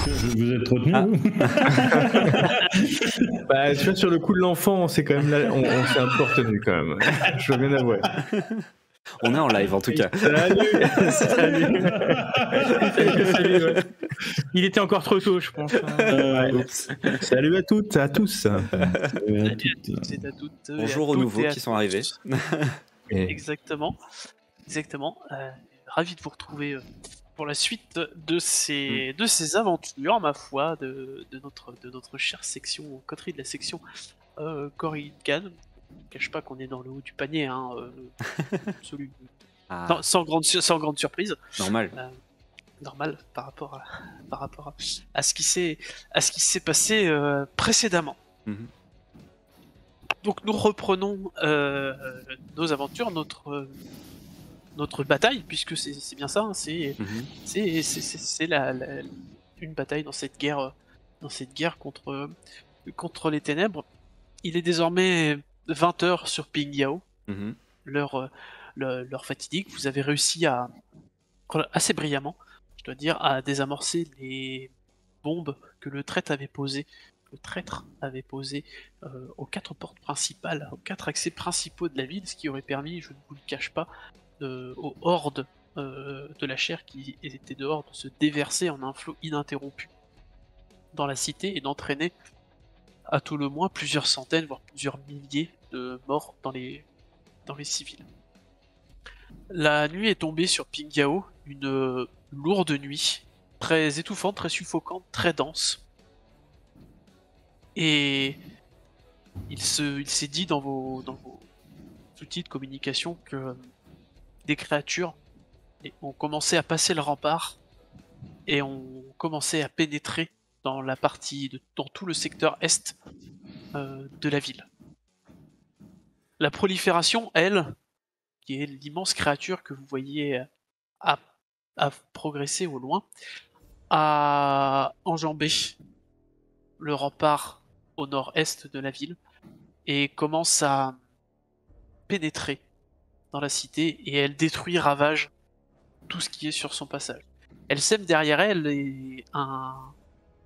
Vous êtes retenu, vous Bah, tu vois, sur le coup de l'enfant, c'est quand même là, on s'est un peu retenu quand même. Je veux bien avouer. On est en live en tout cas. Salut. Salut. Salut, ouais. Il était encore trop tôt, je pense. Oups. Salut à toutes, à tous. Salut à Salut à toutes. toutes et à toutes. Bonjour aux nouveaux qui sont arrivés. Et Exactement. Ravi de vous retrouver pour la suite de ces aventures, ma foi, de notre chère section, coterie de la section Corrigan. Je ne cache pas qu'on est dans le haut du panier, hein, absolu. Ah, Non, sans grande surprise. normal. Normal par rapport à ce qui s'est passé précédemment. Mhm. Donc nous reprenons nos aventures, notre bataille, puisque c'est bien ça, hein, c'est Mhm. une bataille dans cette guerre contre les ténèbres. Il est désormais 20h sur Pingyao, Mhm. l'heure fatidique. Vous avez réussi assez brillamment, je dois dire, à désamorcer les bombes que le traître avait posées. Aux 4 portes principales, aux 4 accès principaux de la ville, ce qui aurait permis, je ne vous le cache pas, aux hordes de la chair qui étaient dehors de se déverser en un flot ininterrompu dans la cité et d'entraîner à tout le moins plusieurs centaines, voire plusieurs milliers de morts dans les civils. La nuit est tombée sur Pingyao, une lourde nuit, très étouffante, très suffocante, très dense. Et il s'est dit dans vos outils de communication que des créatures ont commencé à passer le rempart et ont commencé à pénétrer dans dans tout le secteur est de la ville. La prolifération, elle, qui est l'immense créature que vous voyez à progresser au loin, a enjambé le rempart au nord-est de la ville et commence à pénétrer dans la cité et elle détruit, ravage tout ce qui est sur son passage. Elle sème derrière elle et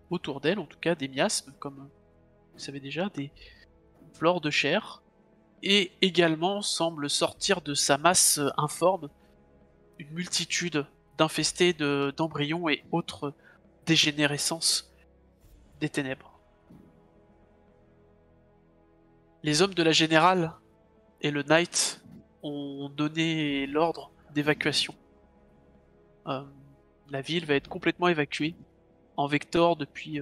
autour d'elle, en tout cas, des miasmes, comme vous savez déjà, des flores de chair, et également semble sortir de sa masse informe une multitude d'infestés d'embryons et autres dégénérescences des ténèbres. Les hommes de la générale et le Knight ont donné l'ordre d'évacuation. La ville va être complètement évacuée en vector depuis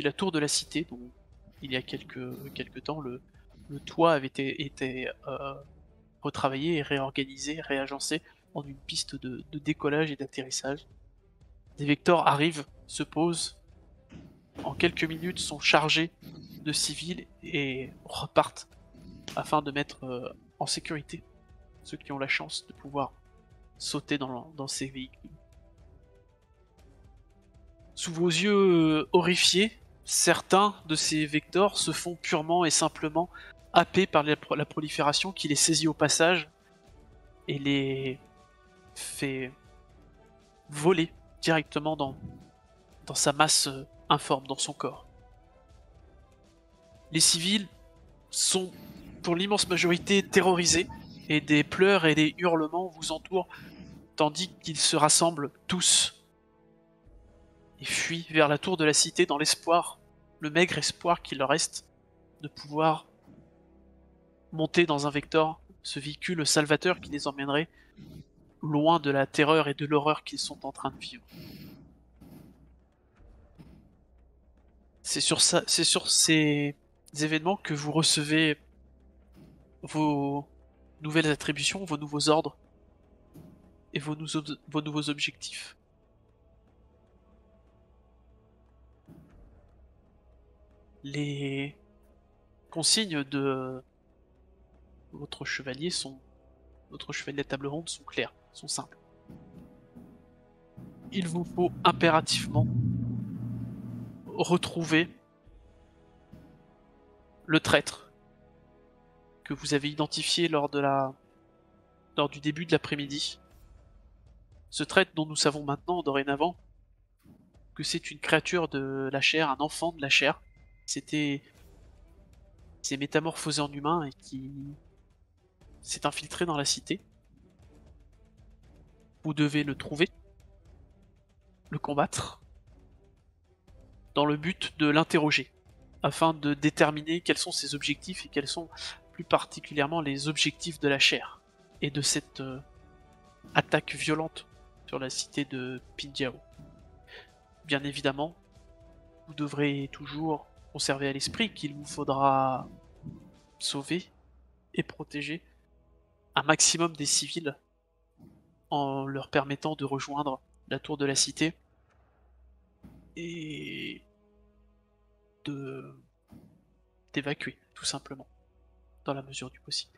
la tour de la cité, dont il y a quelques temps le toit avait été retravaillé et réorganisé, réagencé en une piste de décollage et d'atterrissage. Des vectors arrivent, se posent, en quelques minutes sont chargés de civils et repartent afin de mettre en sécurité ceux qui ont la chance de pouvoir sauter dans ces véhicules. Sous vos yeux horrifiés, certains de ces vectors se font purement et simplement happer par la prolifération qui les saisit au passage et les fait voler directement dans sa masse informe, dans son corps. Les civils sont, pour l'immense majorité, terrorisés, et des pleurs et des hurlements vous entourent, tandis qu'ils se rassemblent tous et fuient vers la tour de la cité dans l'espoir, le maigre espoir qu'il leur reste, de pouvoir monter dans un vector, ce véhicule salvateur qui les emmènerait loin de la terreur et de l'horreur qu'ils sont en train de vivre. C'est sur ces événements que vous recevez vos nouvelles attributions, vos nouveaux ordres et vos nouveaux objectifs. Les consignes de votre chevalier à table ronde sont claires, sont simples. Il vous faut impérativement retrouver le traître que vous avez identifié lors du début de l'après-midi. Ce traître dont nous savons maintenant, dorénavant, que c'est une créature de la chair, un enfant de la chair. C'est métamorphosé en humain et qui s'est infiltré dans la cité. Vous devez le trouver, le combattre, dans le but de l'interroger, afin de déterminer quels sont ses objectifs et quels sont plus particulièrement les objectifs de la chair et de cette attaque violente sur la cité de Pindiao. Bien évidemment, vous devrez toujours conserver à l'esprit qu'il vous faudra sauver et protéger un maximum des civils en leur permettant de rejoindre la tour de la cité et d'évacuer, tout simplement, dans la mesure du possible.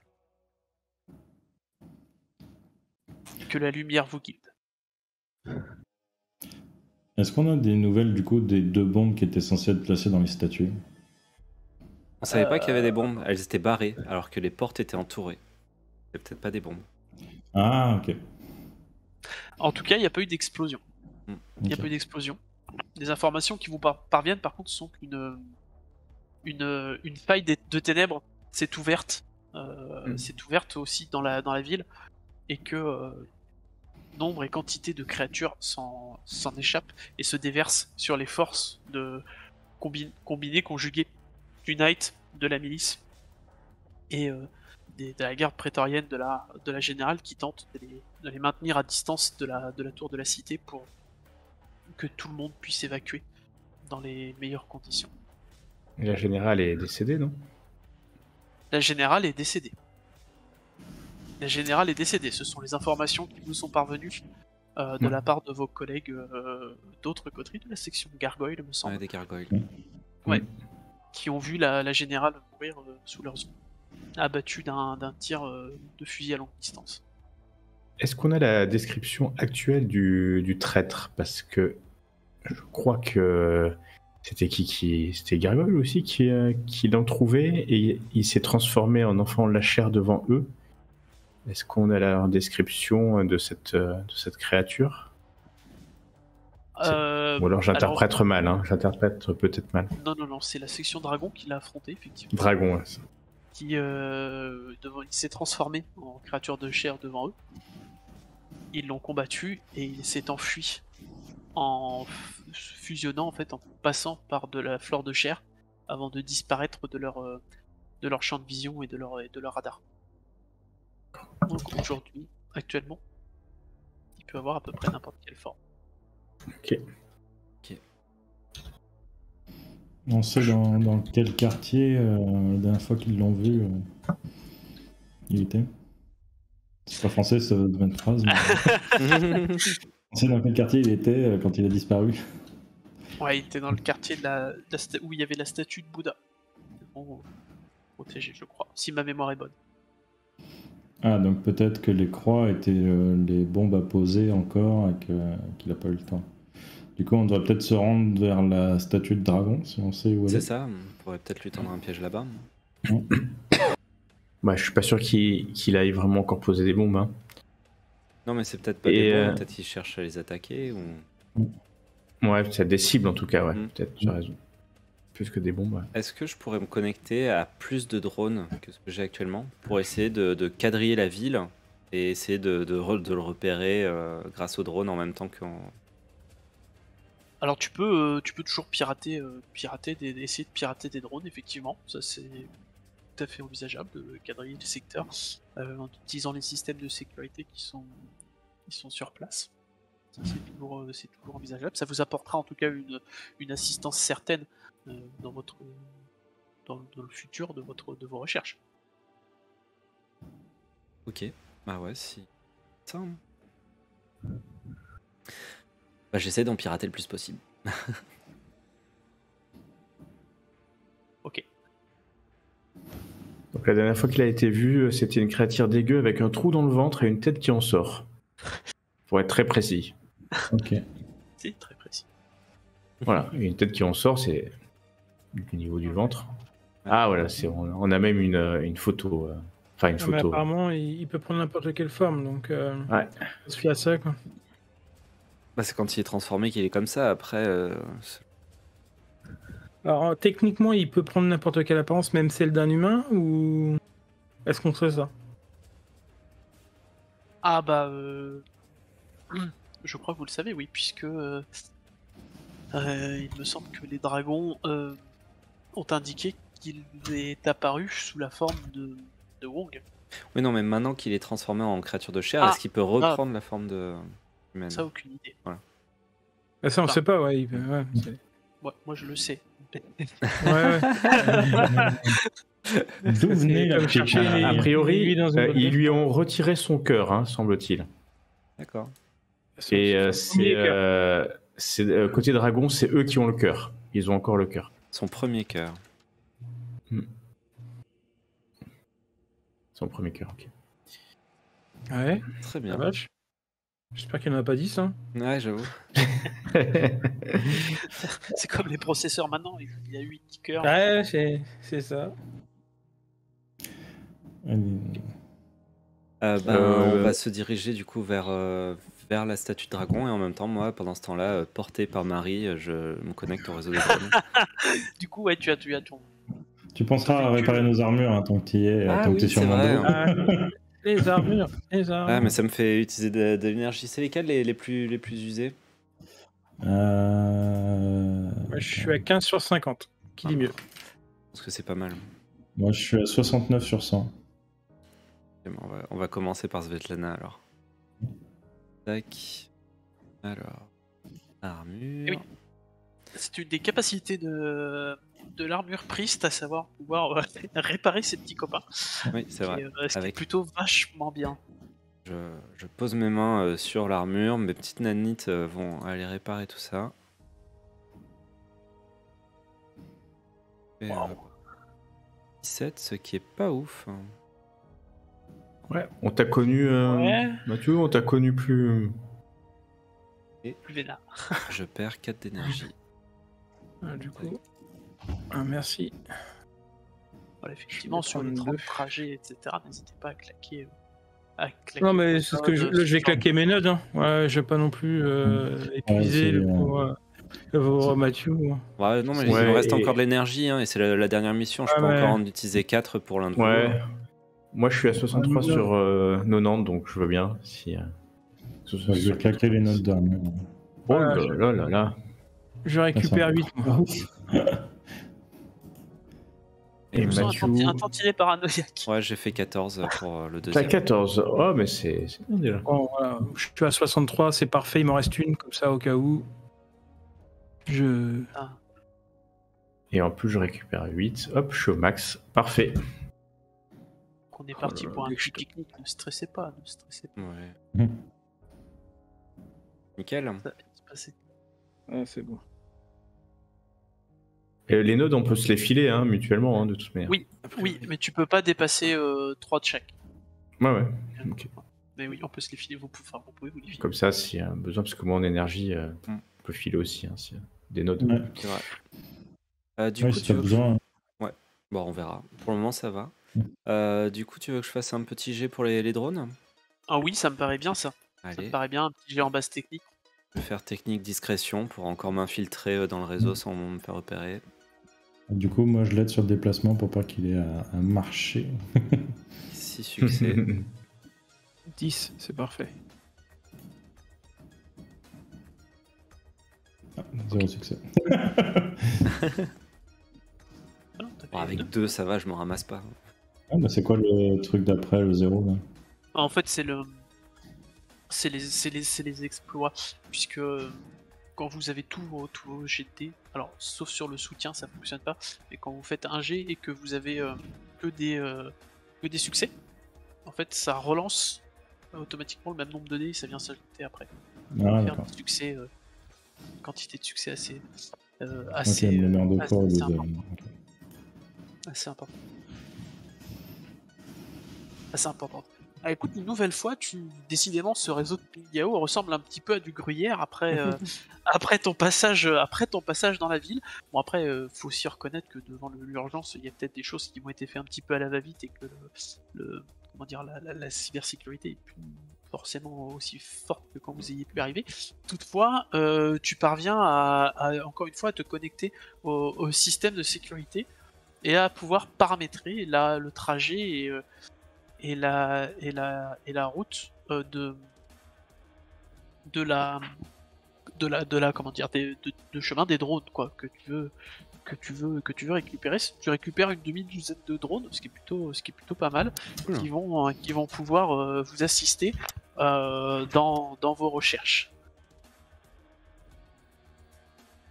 Que la lumière vous guide. Est-ce qu'on a des nouvelles du coup des 2 bombes qui étaient censées être placées dans les statues? On savait pas qu'il y avait des bombes, elles étaient barrées alors que les portes étaient entourées. C'est peut-être pas des bombes. Ah, ok. En tout cas, il n'y a pas eu d'explosion. Il n'y a Ok. pas eu d'explosion. Les informations qui vous parviennent, par contre, sont qu'une faille de ténèbres s'est ouverte. S'est ouverte aussi dans la ville. Et que nombre et quantité de créatures s'en échappent et se déversent sur les forces combinées, conjuguées du Knight, de la milice et de la garde prétorienne de la générale qui tente de les maintenir à distance de la tour de la cité pour que tout le monde puisse évacuer dans les meilleures conditions. Et la générale est décédée, non? La générale est décédée. La générale est décédée. Ce sont les informations qui vous sont parvenues de la part de vos collègues d'autres coteries de la section Gargoyle, me semble. Ouais, des gargoyles. Ouais. Qui ont vu la générale mourir sous leurs yeux, abattue d'un tir de fusil à longue distance. Est-ce qu'on a la description actuelle du traître? Parce que je crois que c'était c'était Gargoyle aussi qui l'ont trouvé et il s'est transformé en enfant de la chair devant eux. Est-ce qu'on a la description de cette créature? Ou alors j'interprète mal, hein. J'interprète peut-être mal. Non, c'est la section Dragon qui l'a affronté, effectivement. Dragon, ouais. Il s'est transformé en créature de chair devant eux. Ils l'ont combattu et il s'est enfui en fusionnant, en fait, en passant par de la flore de chair avant de disparaître de leur champ de vision et de leur radar. Donc aujourd'hui, actuellement, il peut avoir à peu près n'importe quelle forme. Ok. On sait dans quel quartier, la dernière fois qu'ils l'ont vu, il était. C'est pas français, ça devient une phrase. Mais... On sait dans quel quartier il était quand il a disparu. Ouais, il était dans le quartier où il y avait la statue de Bouddha. Bon, protégé, je crois, si ma mémoire est bonne. Ah, donc peut-être que les croix étaient les bombes à poser encore et qu'il n'a pas eu le temps. Du coup, on devrait peut-être se rendre vers la statue de dragon, si on sait où elle est. C'est ça, on pourrait peut-être lui tendre un piège là-bas. Bah, je suis pas sûr qu'il aille vraiment encore poser des bombes. Hein. Non, mais c'est peut-être pas des bombes, peut-être qu'il cherche à les attaquer ou... Ouais, peut-être des cibles en tout cas, ouais. Mm. Peut-être, tu as raison. Plus que des bombes, ouais. Est-ce que je pourrais me connecter à plus de drones que ce que j'ai actuellement pour essayer de quadriller la ville et essayer de le repérer grâce aux drones en même temps qu'en... Alors tu peux toujours essayer de pirater des drones, effectivement. Ça c'est tout à fait envisageable de quadriller le secteur en utilisant les systèmes de sécurité qui sont sur place. Ça, c'est toujours envisageable. Ça vous apportera en tout cas une assistance certaine dans le futur de vos recherches. Ok, bah ouais, si... Ça, hein. Bah, j'essaie d'en pirater le plus possible. Ok. Donc la dernière fois qu'il a été vu, c'était une créature dégueu avec un trou dans le ventre et une tête qui en sort. Pour être très précis. Ok. C'est très précis. Voilà, et une tête qui en sort, c'est du niveau du ventre. Ah voilà, on a même une photo. Enfin une Ah, mais photo. apparemment, il peut prendre n'importe quelle forme, donc Ouais. on se fie à ça, quoi. Bah, c'est quand il est transformé qu'il est comme ça. Après, Alors, techniquement, il peut prendre n'importe quelle apparence, même celle d'un humain, ou est-ce qu'on sait ça? Ah bah, je crois que vous le savez, oui, puisque il me semble que les dragons ont indiqué qu'il est apparu sous la forme de Wong. oui, non, mais maintenant qu'il est transformé en créature de chair, Ah. est-ce qu'il peut reprendre la forme de humaine? Ça, aucune idée. Ah, ça, on Enfin. sait pas, ouais. Ouais, moi je le sais. Ouais. D'où venait la comme chercher petite- les- A priori, lui dans une boîte ils lui ont retiré son cœur, hein, semble-t-il. D'accord. Et Premier cœur. côté dragon, c'est eux qui ont le cœur. Ils ont encore le cœur. Son premier cœur. Son premier cœur, ok. Ouais, Très la bien. vache. J'espère qu'il n'y en a pas 10, hein. Ouais, j'avoue. C'est comme les processeurs maintenant, il y a 8 cœurs. Ouais, c'est ça. On va se diriger du coup vers la statue de dragon et en même temps, moi, pendant ce temps-là, porté par Marie, je me connecte au réseau des drones. Du coup, ouais, tu as ton. Tu penseras à réparer nos armures tant que tu y es, Ah tant que oui, tu es sur c'est mon vrai. dos. Ah, les armures. Ah, mais ça me fait utiliser de l'énergie. C'est lesquels les plus usés? Moi, je suis à 15 sur 50. Qui dit mieux? Parce que c'est pas mal. Moi, je suis à 69 sur 100. Ok, bon, on va commencer par Svetlana alors. Tac. Alors. Armure. Eh oui. C'est une des capacités de l'armure Priest, à savoir pouvoir réparer ses petits copains. Oui, c'est vrai. Ce qui est Avec- plutôt vachement bien. Je pose mes mains sur l'armure, mes petites nanites vont aller réparer tout ça. Et, 17, ce qui est pas ouf. Ouais, on t'a connu, Ouais. Mathieu, on t'a connu plus. Plus vénère. Je perds 4 d'énergie. Ah, du coup. Ah, merci. Voilà, effectivement, Je vais sur les prendre 30 trajets, etc., n'hésitez pas à claquer. Non, mais c'est ce que je vais claquer mes notes. Hein. Ouais, je vais pas non plus épuiser c'est, le pauvre Mathieu. Ouais, non, mais Ouais, il me reste et- encore de l'énergie, hein, et c'est la dernière mission. Je Ah peux ouais. encore en utiliser 4 pour l'un de vous. Ouais. Moi, je suis à 63 Ah, sur 90, donc je veux bien. Si, Je vais claquer les notes d'armure. Oh Ah, là là là. Je récupère 8, moi. Et Je sens Mathieu, un tantinet paranoïaque. Ouais, j'ai fait 14 pour le t'as deuxième. 14. Oh, mais c'est bien déjà. Bon, voilà. Je suis à 63, c'est parfait. Il m'en reste une, comme ça, au cas où. Et en plus, je récupère 8. Hop, je suis au max. Parfait. On est parti là là, pour un dès que petit je te- pique-nique. Ne stressez pas, ne stressez pas. Ouais. Nickel. Ça va se passer. Ah, c'est bon. Et les nodes, on peut se les filer hein, mutuellement, hein, de toute manière. Oui, oui, mais tu peux pas dépasser 3 de chaque. Ouais, ouais. Ok. Mais oui, on peut se les filer, vous pouvez vous les filer. Comme ça, s'il y a besoin, parce que moi, en énergie, on peut filer aussi, hein, s'il y a des nodes. Ouais. C'est vrai. Du Ouais, coup, si tu t'as veux que besoin. Bon, on verra. Pour le moment, ça va. Du coup, tu veux que je fasse un petit jet pour les drones? Ah oui, ça me paraît bien ça. Ça Allez, me paraît bien, un petit jet en base technique. je vais faire technique discrétion pour encore m'infiltrer dans le réseau sans me faire repérer. Du coup, moi, je l'aide sur le déplacement pour pas qu'il ait à marcher. 6 succès. 10, c'est parfait. Ah, 0 succès. Ah non, t'as Bon, fait avec deux. 2, ça va, je me ramasse pas. Ah, bah, c'est quoi le truc d'après, le 0 là? En fait, c'est les exploits, puisque quand vous avez tous vos GT, alors sauf sur le soutien, ça fonctionne pas, mais quand vous faites un G et que vous avez que des succès, en fait, ça relance automatiquement le même nombre de dés et ça vient s'ajouter après. Ah, Faire d'accord. des succès, quantité de succès assez, Ok, me met en deux fois au lieu de- assez important. Assez important. Ah, écoute, une nouvelle fois, décidément, ce réseau de Pingao ressemble un petit peu à du gruyère après ton passage dans la ville. Bon, après, faut aussi reconnaître que devant l'urgence, il y a peut-être des choses qui ont été faites un petit peu à la va-vite et que comment dire, la cybersécurité est plus forcément aussi forte que quand vous ayez pu arriver. Toutefois, tu parviens encore une fois à te connecter au système de sécurité et à pouvoir paramétrer le trajet et la route de la comment dire de chemin des drones quoi que tu veux récupérer. Tu récupères une demi-douzaine de drones, ce qui est plutôt pas mal, qui vont pouvoir vous assister dans vos recherches.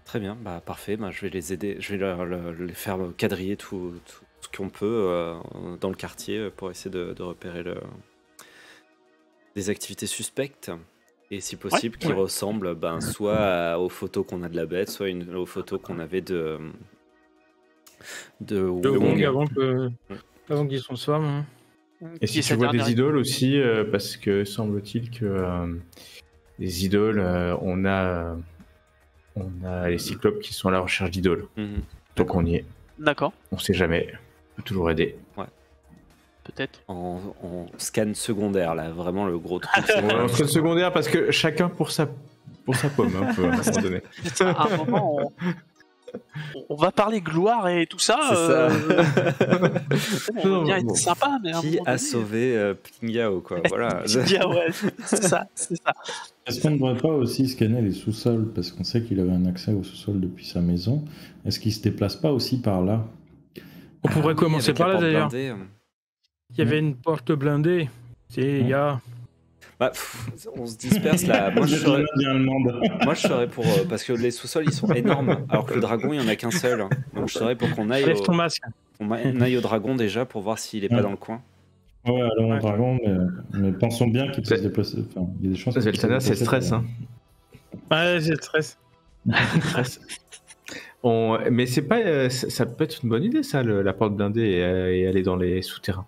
Très bien, bah parfait, bah, je vais les aider, je vais les faire quadriller tout ce qu'on peut dans le quartier pour essayer de repérer des activités suspectes et si possible qui ressemblent soit aux photos qu'on a de la bête, soit aux photos qu'on avait de Wong avant qu'ils s'en soient. Hein. Et si tu vois des idoles aussi, parce que semble-t-il que les idoles, on a les cyclopes qui sont à la recherche d'idoles. Donc on y est. D'accord. On sait jamais. On peut toujours aider. Ouais. Peut-être. En scan secondaire, là, vraiment le gros truc. En scan secondaire, parce que chacun pour sa pomme, un peu, à un moment donné. À un moment, on va parler gloire et tout ça. On va bien être sympa, mais qui a sauvé Ping Yao, quoi. Voilà. Ouais, c'est ça. Est-ce qu'on ne devrait pas aussi scanner les sous-sols, parce qu'on sait qu'il avait un accès au sous-sol depuis sa maison. Est-ce qu'il se déplace pas aussi par là? On pourrait commencer par là d'ailleurs. Blindée. Il y avait une porte blindée. Il y a. Bah, on se disperse là. Moi, je serais pour. Parce que les sous-sols ils sont énormes, alors que le dragon il n'y en a qu'un seul. Donc je serais pour qu'on aille. Lève ton masque. On aille au dragon déjà pour voir s'il est pas dans le coin. Ouais, allons au dragon, mais pensons bien qu'il peut se déplacer. Enfin, il y a des chances. Zeltana, c'est stress, hein. Ouais, c'est stress. Mais c'est pas. Ça peut être une bonne idée, ça, la porte blindée et aller dans les souterrains.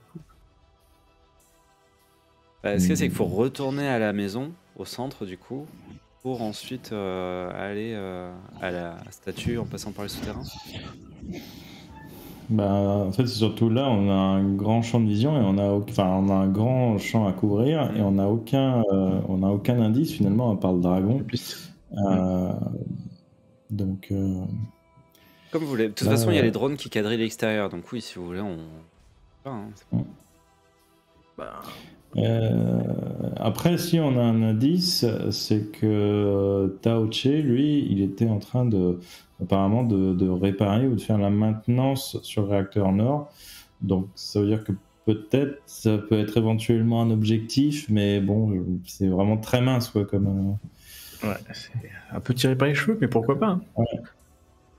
Ce que c'est qu'il faut retourner à la maison, au centre du coup, pour ensuite aller à la statue en passant par les souterrains. En fait, c'est surtout là, on a un grand champ de vision et on a un grand champ à couvrir et on n'a aucun indice finalement à part le dragon. Donc. Comme vous voulez. De toute façon, il y a les drones qui quadrillent l'extérieur, donc oui, si vous voulez, on. Après, si on a un indice, c'est que Tao Che, lui, il était en train apparemment de réparer ou de faire la maintenance sur le réacteur Nord. Donc, ça veut dire que peut-être ça peut être éventuellement un objectif, mais bon, c'est vraiment très mince, quoi, comme. Ouais, c'est un peu tiré par les cheveux, mais pourquoi pas. Hein. Ouais.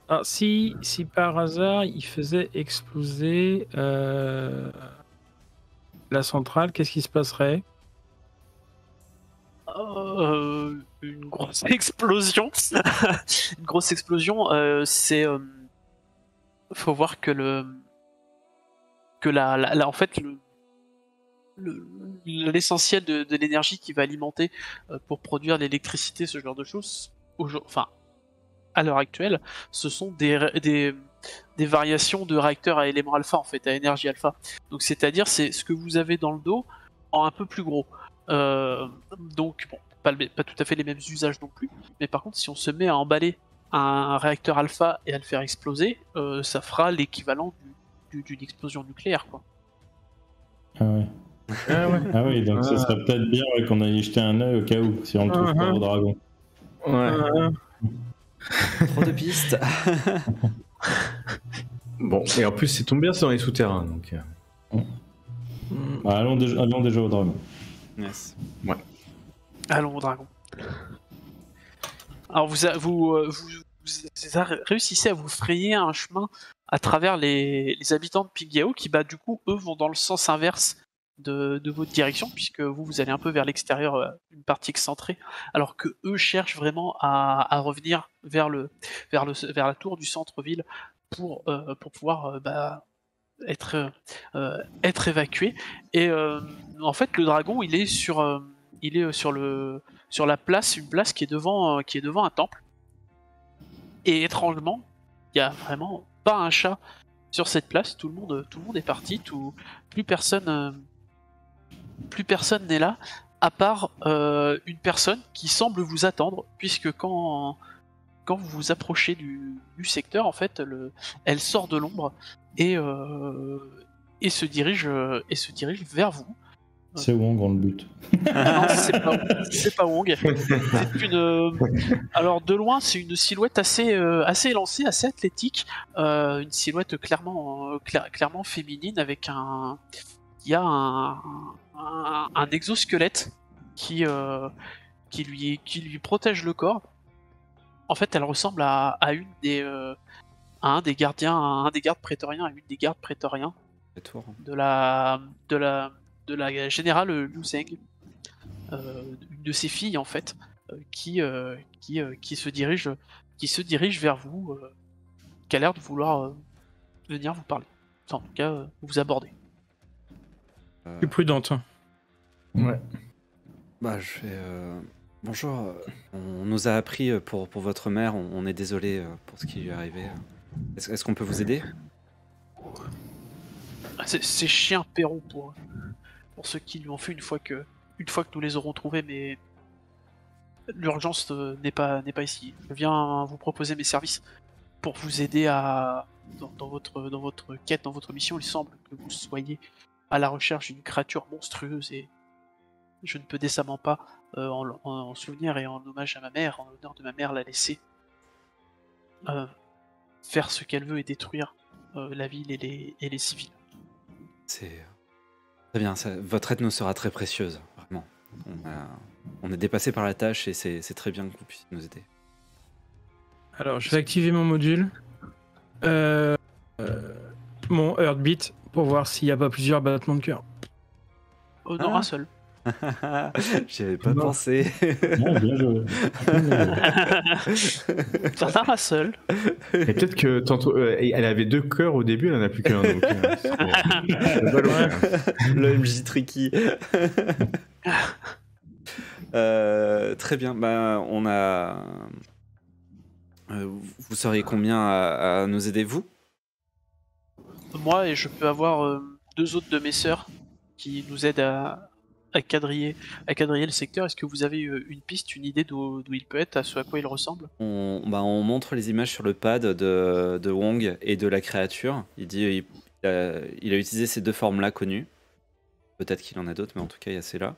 Alors, si par hasard il faisait exploser la centrale, qu'est-ce qui se passerait? Une grosse explosion. Une grosse explosion, c'est. Faut voir que en fait, l'essentiel de l'énergie qui va alimenter pour produire l'électricité, ce genre de choses, à l'heure actuelle, ce sont des variations de réacteurs à éléments alpha, en fait, à énergie alpha. Donc c'est-à-dire c'est ce que vous avez dans le dos en un peu plus gros. Donc bon, pas tout à fait les mêmes usages non plus, mais par contre si on se met à emballer un réacteur alpha et à le faire exploser, ça fera l'équivalent d'une explosion nucléaire, quoi. Ah ouais. Ah oui, donc ça serait peut-être bien qu'on aille jeter un œil au cas où, si on ne trouve pas au dragon. Trop de pistes. Bon, et en plus, c'est tombé bien, c'est dans les souterrains, donc. Allons déjà au dragon. Yes. Ouais. Allons au dragon. Alors vous réussissez à vous frayer un chemin à travers les habitants de Ping Yao qui, du coup, eux, vont dans le sens inverse de votre direction, puisque vous allez un peu vers l'extérieur, une partie excentrée, alors que eux cherchent vraiment à revenir vers la tour du centre-ville pour pouvoir être évacué. Et en fait, le dragon, il est sur la place, une place qui est devant un temple. Et étrangement, il y a vraiment pas un chat sur cette place. Tout le monde est parti. Plus personne n'est là, à part une personne qui semble vous attendre, puisque quand vous vous approchez du secteur, en fait, elle sort de l'ombre et se dirige vers vous. C'est Wong on le but. Non, c'est pas Wong. C'est alors de loin, c'est une silhouette assez élancée, assez athlétique, une silhouette clairement féminine avec un exosquelette qui lui protège le corps. En fait, elle ressemble à un des gardes prétoriens, de la générale Liu Zheng, une de ses filles en fait, qui se dirige vers vous, qui a l'air de vouloir venir vous parler. Enfin, en tout cas, vous aborder. Plus prudente. Ouais. Bah, je fais. Bonjour, on nous a appris pour votre mère, on est désolé pour ce qui lui est arrivé. Est-ce qu'on peut vous aider? C'est chien Perron pour ceux qui lui ont fait une fois que nous les aurons trouvés, mais l'urgence n'est pas ici. Je viens vous proposer mes services pour vous aider dans votre quête, dans votre mission. Il semble que vous soyez à la recherche d'une créature monstrueuse et je ne peux décemment pas, en souvenir et en hommage à ma mère, en l'honneur de ma mère, la laisser faire ce qu'elle veut et détruire la ville et les civils. C'est très bien, votre aide nous sera très précieuse, vraiment. On est dépassé par la tâche et c'est très bien que vous puissiez nous aider. Alors, je vais activer mon module, mon Heartbeat, pour voir s'il n'y a pas plusieurs battements de cœur. Oh non, un seul. J'y avais pas pensé. Non, bien joué. T'en as un seul. Et peut-être que tantôt, elle avait 2 cœurs au début, elle en a plus qu'un. Donc, le MJ tricky. Très bien. Bah, on a. Vous seriez combien à nous aider, vous? Moi, et je peux avoir 2 autres de mes sœurs qui nous aident à quadriller le secteur. Est-ce que vous avez une piste, une idée d'où il peut être, à ce à quoi il ressemble? On montre les images sur le pad de Wong et de la créature. Il dit il a utilisé ces 2 formes-là connues. Peut-être qu'il en a d'autres, mais en tout cas, il y a celles-là.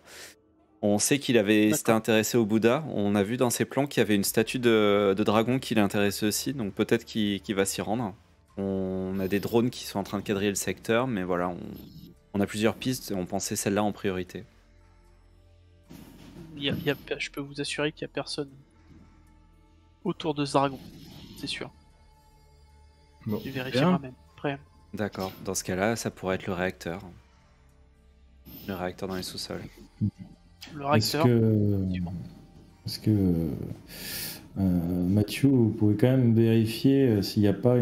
On sait qu'il s'était intéressé au Bouddha. On a vu dans ses plans qu'il y avait une statue de dragon qui l'intéressait aussi, donc peut-être qu'il va s'y rendre. On a des drones qui sont en train de quadriller le secteur, mais voilà, on a plusieurs pistes et on pensait celle-là en priorité. Je peux vous assurer qu'il n'y a personne autour de ce dragon, c'est sûr. Bon. Je vérifierai même. Après. D'accord, dans ce cas-là, ça pourrait être le réacteur. Le réacteur dans les sous-sols. Le réacteur. Est-ce que Mathieu, vous pouvez quand même vérifier s'il n'y a pas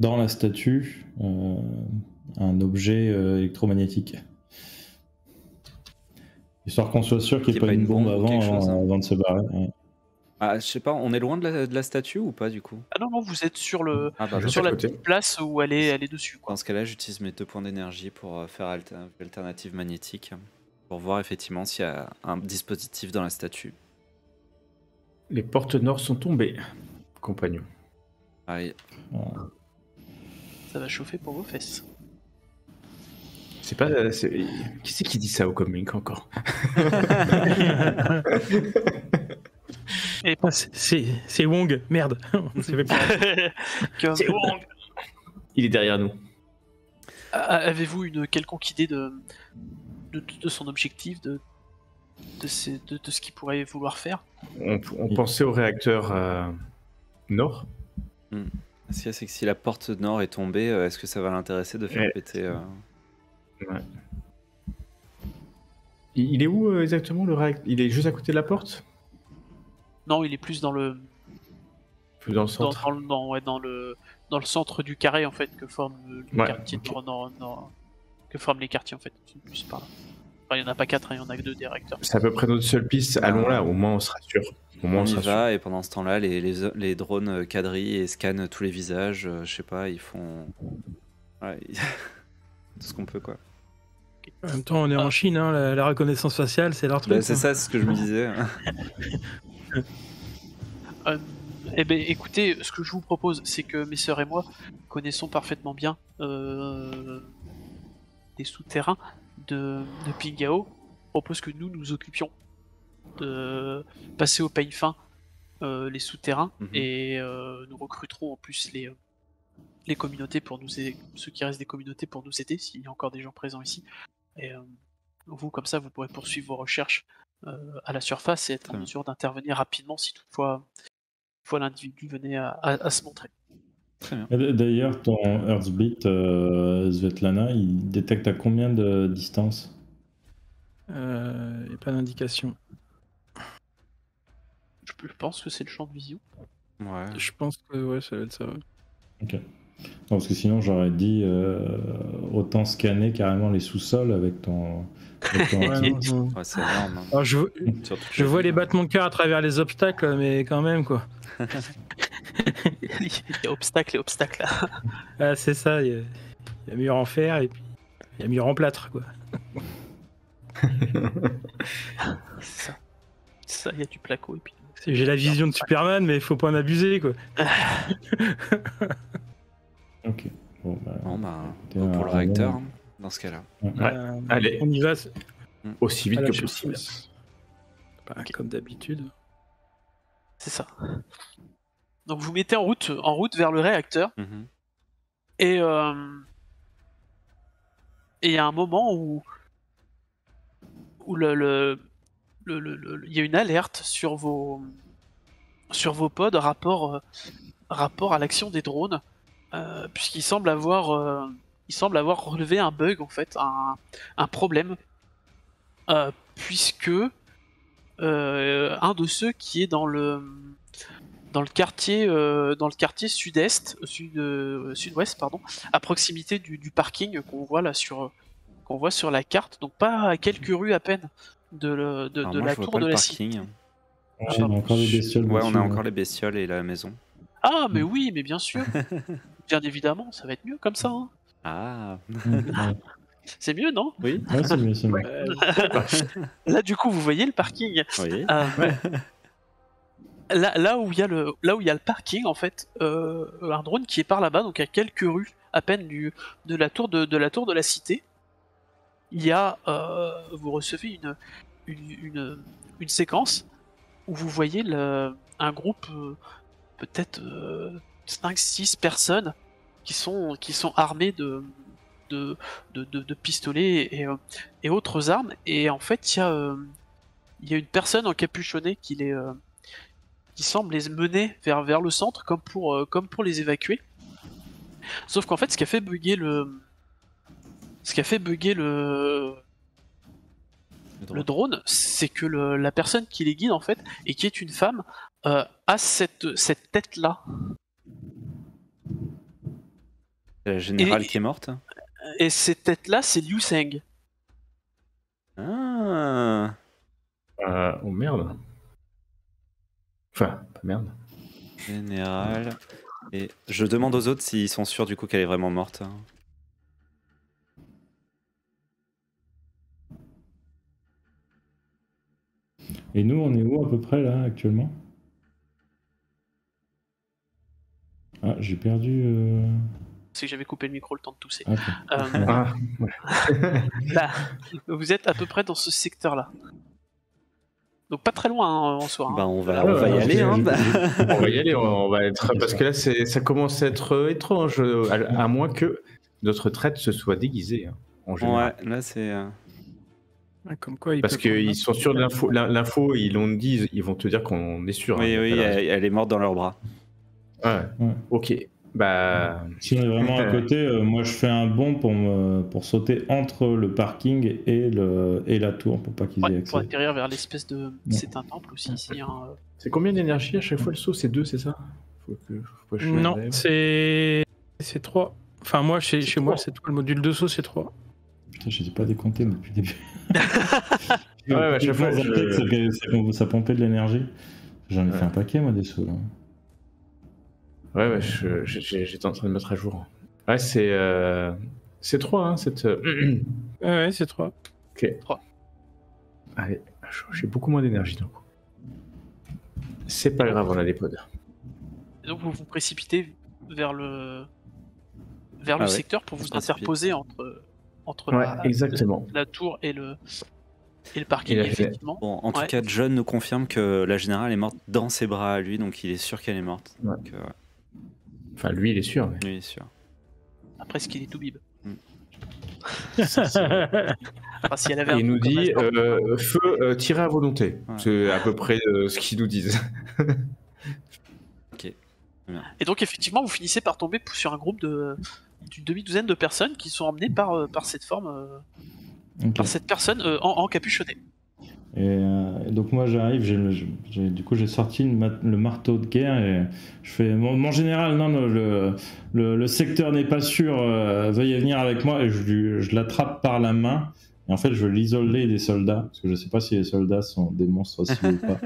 dans la statue un objet électromagnétique, histoire qu'on soit sûr qu'il n'y ait pas une bombe avant de se barrer. Ouais. Ah, je sais pas, on est loin de la statue ou pas du coup? Ah non, vous êtes sur la côté. petite place où elle est dessus, quoi. Dans ce cas-là, j'utilise mes 2 points d'énergie pour faire alternative magnétique, pour voir effectivement s'il y a un dispositif dans la statue. Les portes nord sont tombées, compagnon. Ah, Ça va chauffer pour vos fesses. C'est pas. Qui c'est qui dit ça au comic encore? Et C'est Wong, merde. On s'est fait peur. C'est Wong. Il est derrière nous. Avez-vous une quelconque idée de son objectif, de ce qu'il pourrait vouloir faire? On pensait au réacteur nord. Ce qu'il y a, c'est que si la porte nord est tombée, est-ce que ça va l'intéresser de faire péter Ouais. Il est où exactement le réacteur? Il est juste à côté de la porte? Non, il est plus dans le centre. dans le centre du carré en fait que forme le quartier que forment les quartiers en fait. C'est plus par là. Enfin, il n'y en a pas 4, il y en a que 2 des réacteurs. C'est à peu près notre seule piste. Allons là, au moins on sera sûr. On y va et pendant ce temps-là, les drones quadrillent et scannent tous les visages. Je sais pas, ils font tout ce qu'on peut, quoi. En même temps, on est en Chine, hein, la reconnaissance faciale, c'est leur truc. Bah, c'est ça, c'est ce que je me disais. Eh ben, écoutez, ce que je vous propose, c'est que mes sœurs et moi connaissons parfaitement bien des souterrains de Pingao. Je propose que nous occupions de passer au peigne fin les souterrains et nous recruterons en plus les communautés pour nous aider, ceux qui restent des communautés pour nous aider s'il y a encore des gens présents ici. Et vous, comme ça, vous pourrez poursuivre vos recherches à la surface et être en mesure d'intervenir rapidement si toutefois l'individu venait à se montrer. Très bien. D'ailleurs, ton Hearthbeat, Svetlana, il détecte à combien de distance? Il n'y a pas d'indication. Je pense que c'est le champ de vision. Ouais. Je pense que ouais, ça va être ça. Ouais. Ok. Non, parce que sinon, j'aurais dit autant scanner carrément les sous-sols avec ton. Ouais, non. Ouais, c'est énorme. Hein. Alors, je Surtout vois les battements de cœur à travers les obstacles, mais quand même, quoi. Il y a obstacle et obstacle là. Ah, c'est ça, il y a mur en fer et puis il y a mur en plâtre, quoi. C'est ça, il y a du placo et puis. J'ai la vision de Superman, mais il faut pas en abuser, quoi. Ok. Bon, pour le réacteur, hein, dans ce cas-là. Ouais. Allez. On y va. Aussi vite À la que chaussée. possible. Comme d'habitude. C'est ça. Donc vous mettez en route vers le réacteur. Et il y a un moment où il y a une alerte sur vos pods rapport à l'action des drones, puisqu'il semble avoir relevé un bug en fait, un problème, puisque un de ceux qui est dans le quartier sud-ouest pardon, à proximité du parking qu'on voit là sur la carte, donc pas à quelques rues à peine de la tour de la cité. On a encore les bestioles. Ouais, on a encore les bestioles et la maison. Ah mais oui, mais bien sûr. Bien évidemment, ça va être mieux comme ça. Hein. Ah. C'est mieux, non? Oui. Ouais, c'est mieux, c'est mieux. Là, du coup, vous voyez le parking. Oui. Là où il y a le parking, en fait, un drone qui est par là-bas, donc à quelques rues à peine de la tour de la cité. Il y a, vous recevez une séquence où vous voyez un groupe peut-être 5-6 personnes qui sont armées de pistolets et autres armes, et en fait il y a une personne encapuchonnée qui semble les mener vers le centre comme pour les évacuer. Sauf qu'en fait ce qui a fait bugger le drone, c'est que la personne qui les guide en fait, et qui est une femme, a cette tête là. La générale qui est morte. Et cette tête là, c'est Liu Seng. Ah. Oh merde. Enfin, pas merde. Général. Et je demande aux autres s'ils sont sûrs du coup qu'elle est vraiment morte. Et nous, on est où à peu près là actuellement? Ah, j'ai perdu. C'est que j'avais coupé le micro le temps de tousser. Okay. Là, vous êtes à peu près dans ce secteur-là. Donc pas très loin hein, en soi. Hein. Bah on va y aller. Hein. On va y aller, on va être... Parce que là, ça commence à être étrange, à moins que notre traite se soit déguisée. Hein, en général. Ouais, là c'est... Comme quoi, parce qu'ils sont sûrs de l'info, ils l'ont dit, ils vont te dire qu'on est sûr. Oui, hein, oui, elle est morte dans leurs bras. Ouais. Ok. Bah... Si on est vraiment à côté, moi je fais un bond pour sauter entre le parking et la tour pour pas qu'ils aient accès. Pour atterrir vers l'espèce de... C'est un temple aussi ici. Hein. C'est combien d'énergie à chaque fois le saut? C'est 2, c'est ça? Non, c'est 3. Enfin moi, chez moi, c'est 3. Le module de saut, c'est 3. Putain, je ne sais pas décompté depuis le début. Ouais, à chaque fois, ça pompait de l'énergie. J'en ai fait un paquet, moi, des sauts. Là. Ouais, j'étais en train de mettre à jour. Ouais, c'est 3, hein, Ouais, c'est 3. Ok. 3. Allez, j'ai beaucoup moins d'énergie donc. C'est pas grave, on a des pods. Et donc vous vous précipitez vers le ouais, secteur pour vous interposer entre Ouais, exactement. la tour et le parking, Et la effectivement. Bon, en tout cas, John nous confirme que la générale est morte dans ses bras à lui, donc il est sûr qu'elle est morte. Ouais. Donc, Enfin, lui, il est sûr. Mais... lui, il est sûr. Après, ce qu'il est tout bib. Enfin, si elle avait il nous dit feu tiré à volonté. Ouais. C'est à peu près ce qu'ils nous disent. Ok. Et donc, effectivement, vous finissez par tomber sur un groupe d'une demi-douzaine de personnes qui sont emmenées par cette forme, par cette personne encapuchonnée. Et donc moi j'arrive, du coup j'ai sorti le marteau de guerre et je fais mon général, non, le secteur n'est pas sûr, veuillez venir avec moi, et je l'attrape par la main et en fait je veux l'isoler des soldats parce que je sais pas si les soldats sont des monstres aussi ou pas.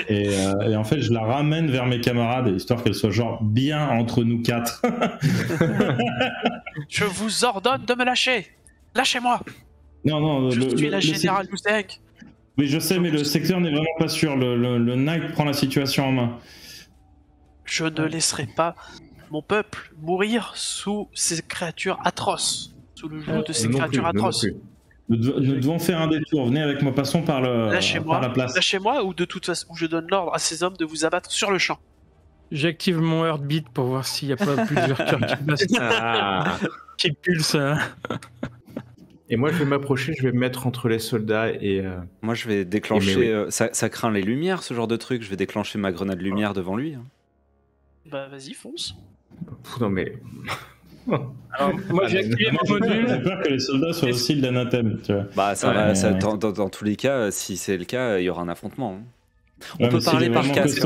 Et en fait je la ramène vers mes camarades histoire qu'elle soit genre bien entre nous quatre. Je vous ordonne de me lâcher. Lâchez-moi. Non, je suis la générale Moustek. Oui, je sais, mais le secteur n'est vraiment pas sûr. Le Knight prend la situation en main. Je ne laisserai pas mon peuple mourir sous ces créatures atroces. Sous le joug de ces créatures atroces. Nous devons faire un détour. Venez avec moi, passons par la place. Lâchez-moi, ou de toute façon, je donne l'ordre à ces hommes de vous abattre sur le champ. J'active mon heartbeat pour voir s'il n'y a pas plusieurs cœurs qui pulsent. Et moi, je vais m'approcher, je vais me mettre entre les soldats et... Moi, je vais déclencher... ça craint les lumières, ce genre de truc. Je vais déclencher ma grenade lumière devant lui. Bah, vas-y, fonce. Non, mais... Alors, moi, j'ai activé mon module. J'ai peur que les soldats soient aussi de l'anathème, tu vois. Bah, dans tous les cas, si c'est le cas, il y aura un affrontement. Hein. On peut parler par casque.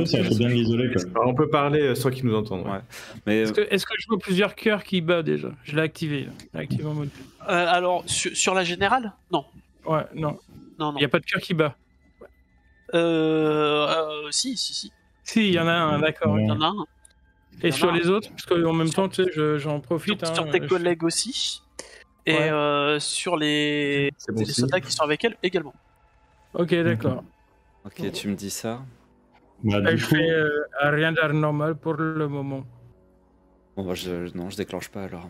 On peut parler sans qu'ils nous entendent. Ouais. Mais est-ce que je vois plusieurs cœurs qui battent déjà? Je l'ai activé. J'ai activé mon module. Alors, sur la générale? Non. Ouais, non. Non. Il n'y a pas de cœur qui bat. Si. Si, il y en a un, d'accord. Il y en a un. Et sur les autres? Parce qu'en même temps, tu sais, j'en profite. Sur tes collègues aussi. Et sur les soldats qui sont avec elle également. Ok, d'accord. Ok, tu me dis ça. Je fais rien d'anormal pour le moment. Bon, bah, je déclenche pas alors.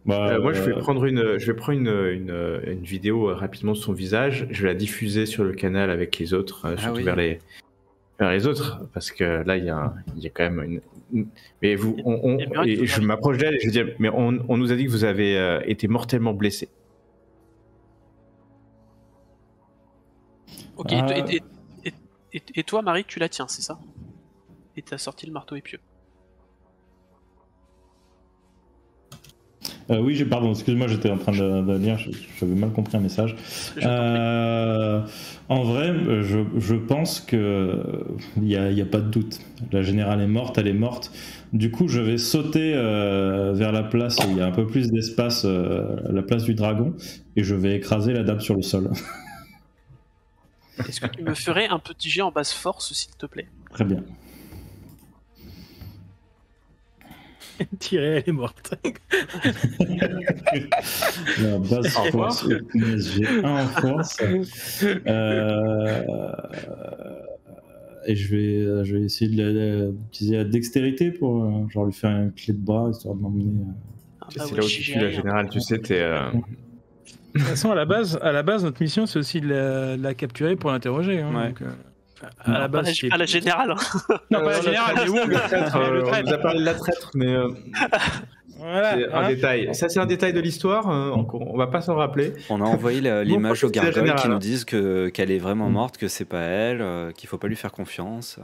Moi, je vais prendre une vidéo rapidement de son visage. Je vais la diffuser sur le canal avec les autres, surtout vers les autres, parce que là, il y a quand même une. Mais vous, et je m'approche d'elle et je dis, mais on nous a dit que vous avez été mortellement blessé. Ok, et toi, Marie, tu la tiens, c'est ça? Et t'as sorti le marteau épieux. Oui, pardon, excuse-moi, j'étais en train de lire, j'avais mal compris un message. En vrai, je pense que il n'y a pas de doute. La générale est morte, elle est morte. Du coup, je vais sauter vers la place où il y a un peu plus d'espace, la place du dragon, et je vais écraser la dame sur le sol. Est-ce que tu me ferais un petit jet en basse force, s'il te plaît? Très bien. Tirée, elle est morte. La basse force, j'ai 1 en force. Et je vais essayer d'utiliser la dextérité pour genre lui faire un clé de bras, histoire de m'emmener. C'est là où tu tues la générale, tu sais, t'es... De toute façon, à la base, notre mission, c'est aussi de la capturer pour l'interroger. Hein, ouais. donc, à la base, pas la générale. Non, pas la générale, mais Wong. On nous a parlé de la traître, mais voilà, c'est un détail. Ça, c'est un détail de l'histoire. On va pas s'en rappeler. On a envoyé l'image aux gargoyles qui nous disent qu'elle est vraiment morte, que c'est pas elle, qu'il faut pas lui faire confiance.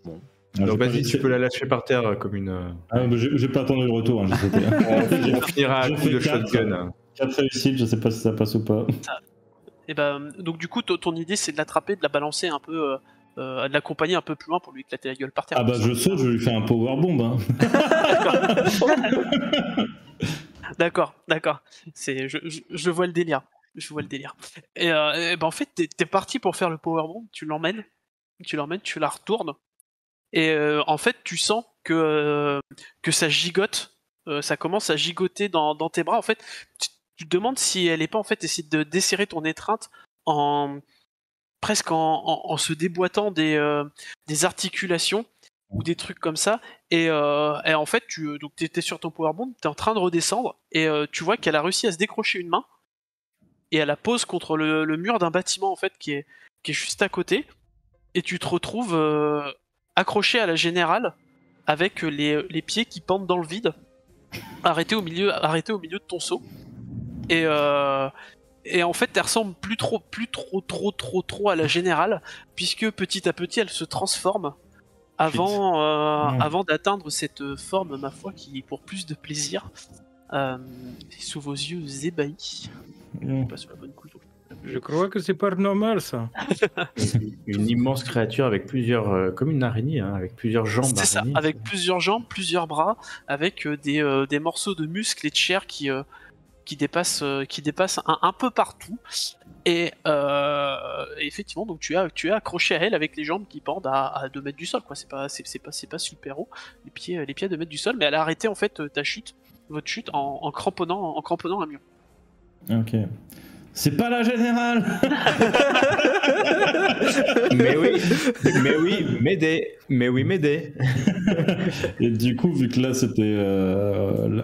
Bon. Donc vas-y, tu peux la lâcher par terre comme une... j'ai pas attendu le retour. Hein, on finira à coup de shotgun. 4 réussites, je sais pas si ça passe ou pas. Et donc du coup, ton idée, c'est de l'attraper, de la balancer un peu, de l'accompagner un peu plus loin pour lui éclater la gueule par terre. Ah bah je saute, je lui fais un powerbomb. Hein. D'accord. Je vois le délire. Et en fait, t'es parti pour faire le powerbomb, tu l'emmènes, tu la retournes, et en fait, tu sens que ça gigote ça commence à gigoter dans tes bras. En fait, tu te demandes si elle n'est pas en fait essayer de desserrer ton étreinte presque en se déboîtant des articulations ou des trucs comme ça. Et en fait, donc t'étais sur ton powerbomb, t'es en train de redescendre et tu vois qu'elle a réussi à se décrocher une main et elle la pose contre le mur d'un bâtiment en fait qui est juste à côté. Et tu te retrouves accroché à la générale avec les pieds qui pendent dans le vide, arrêté au milieu de ton seau. Et en fait, elle ressemble plus trop à la générale, puisque petit à petit, elle se transforme avant d'atteindre cette forme, ma foi, qui est pour plus de plaisir. Sous vos yeux ébahis. Je passe la bonne couche. Je crois que c'est pas normal, ça. Une immense créature avec plusieurs, comme une araignée, hein, avec plusieurs jambes. C'est ça, avec plusieurs jambes, plusieurs bras, avec des morceaux de muscles et de chair qui dépassent un peu partout. Et effectivement, donc tu es accroché à elle avec les jambes qui pendent à 2 mètres du sol, quoi. C'est pas super haut, les pieds à 2 mètres du sol, mais elle a arrêté en fait votre chute en cramponnant un mur. Ok. C'est pas la générale. Mais oui, m'aider. Et du coup, vu que là, c'était...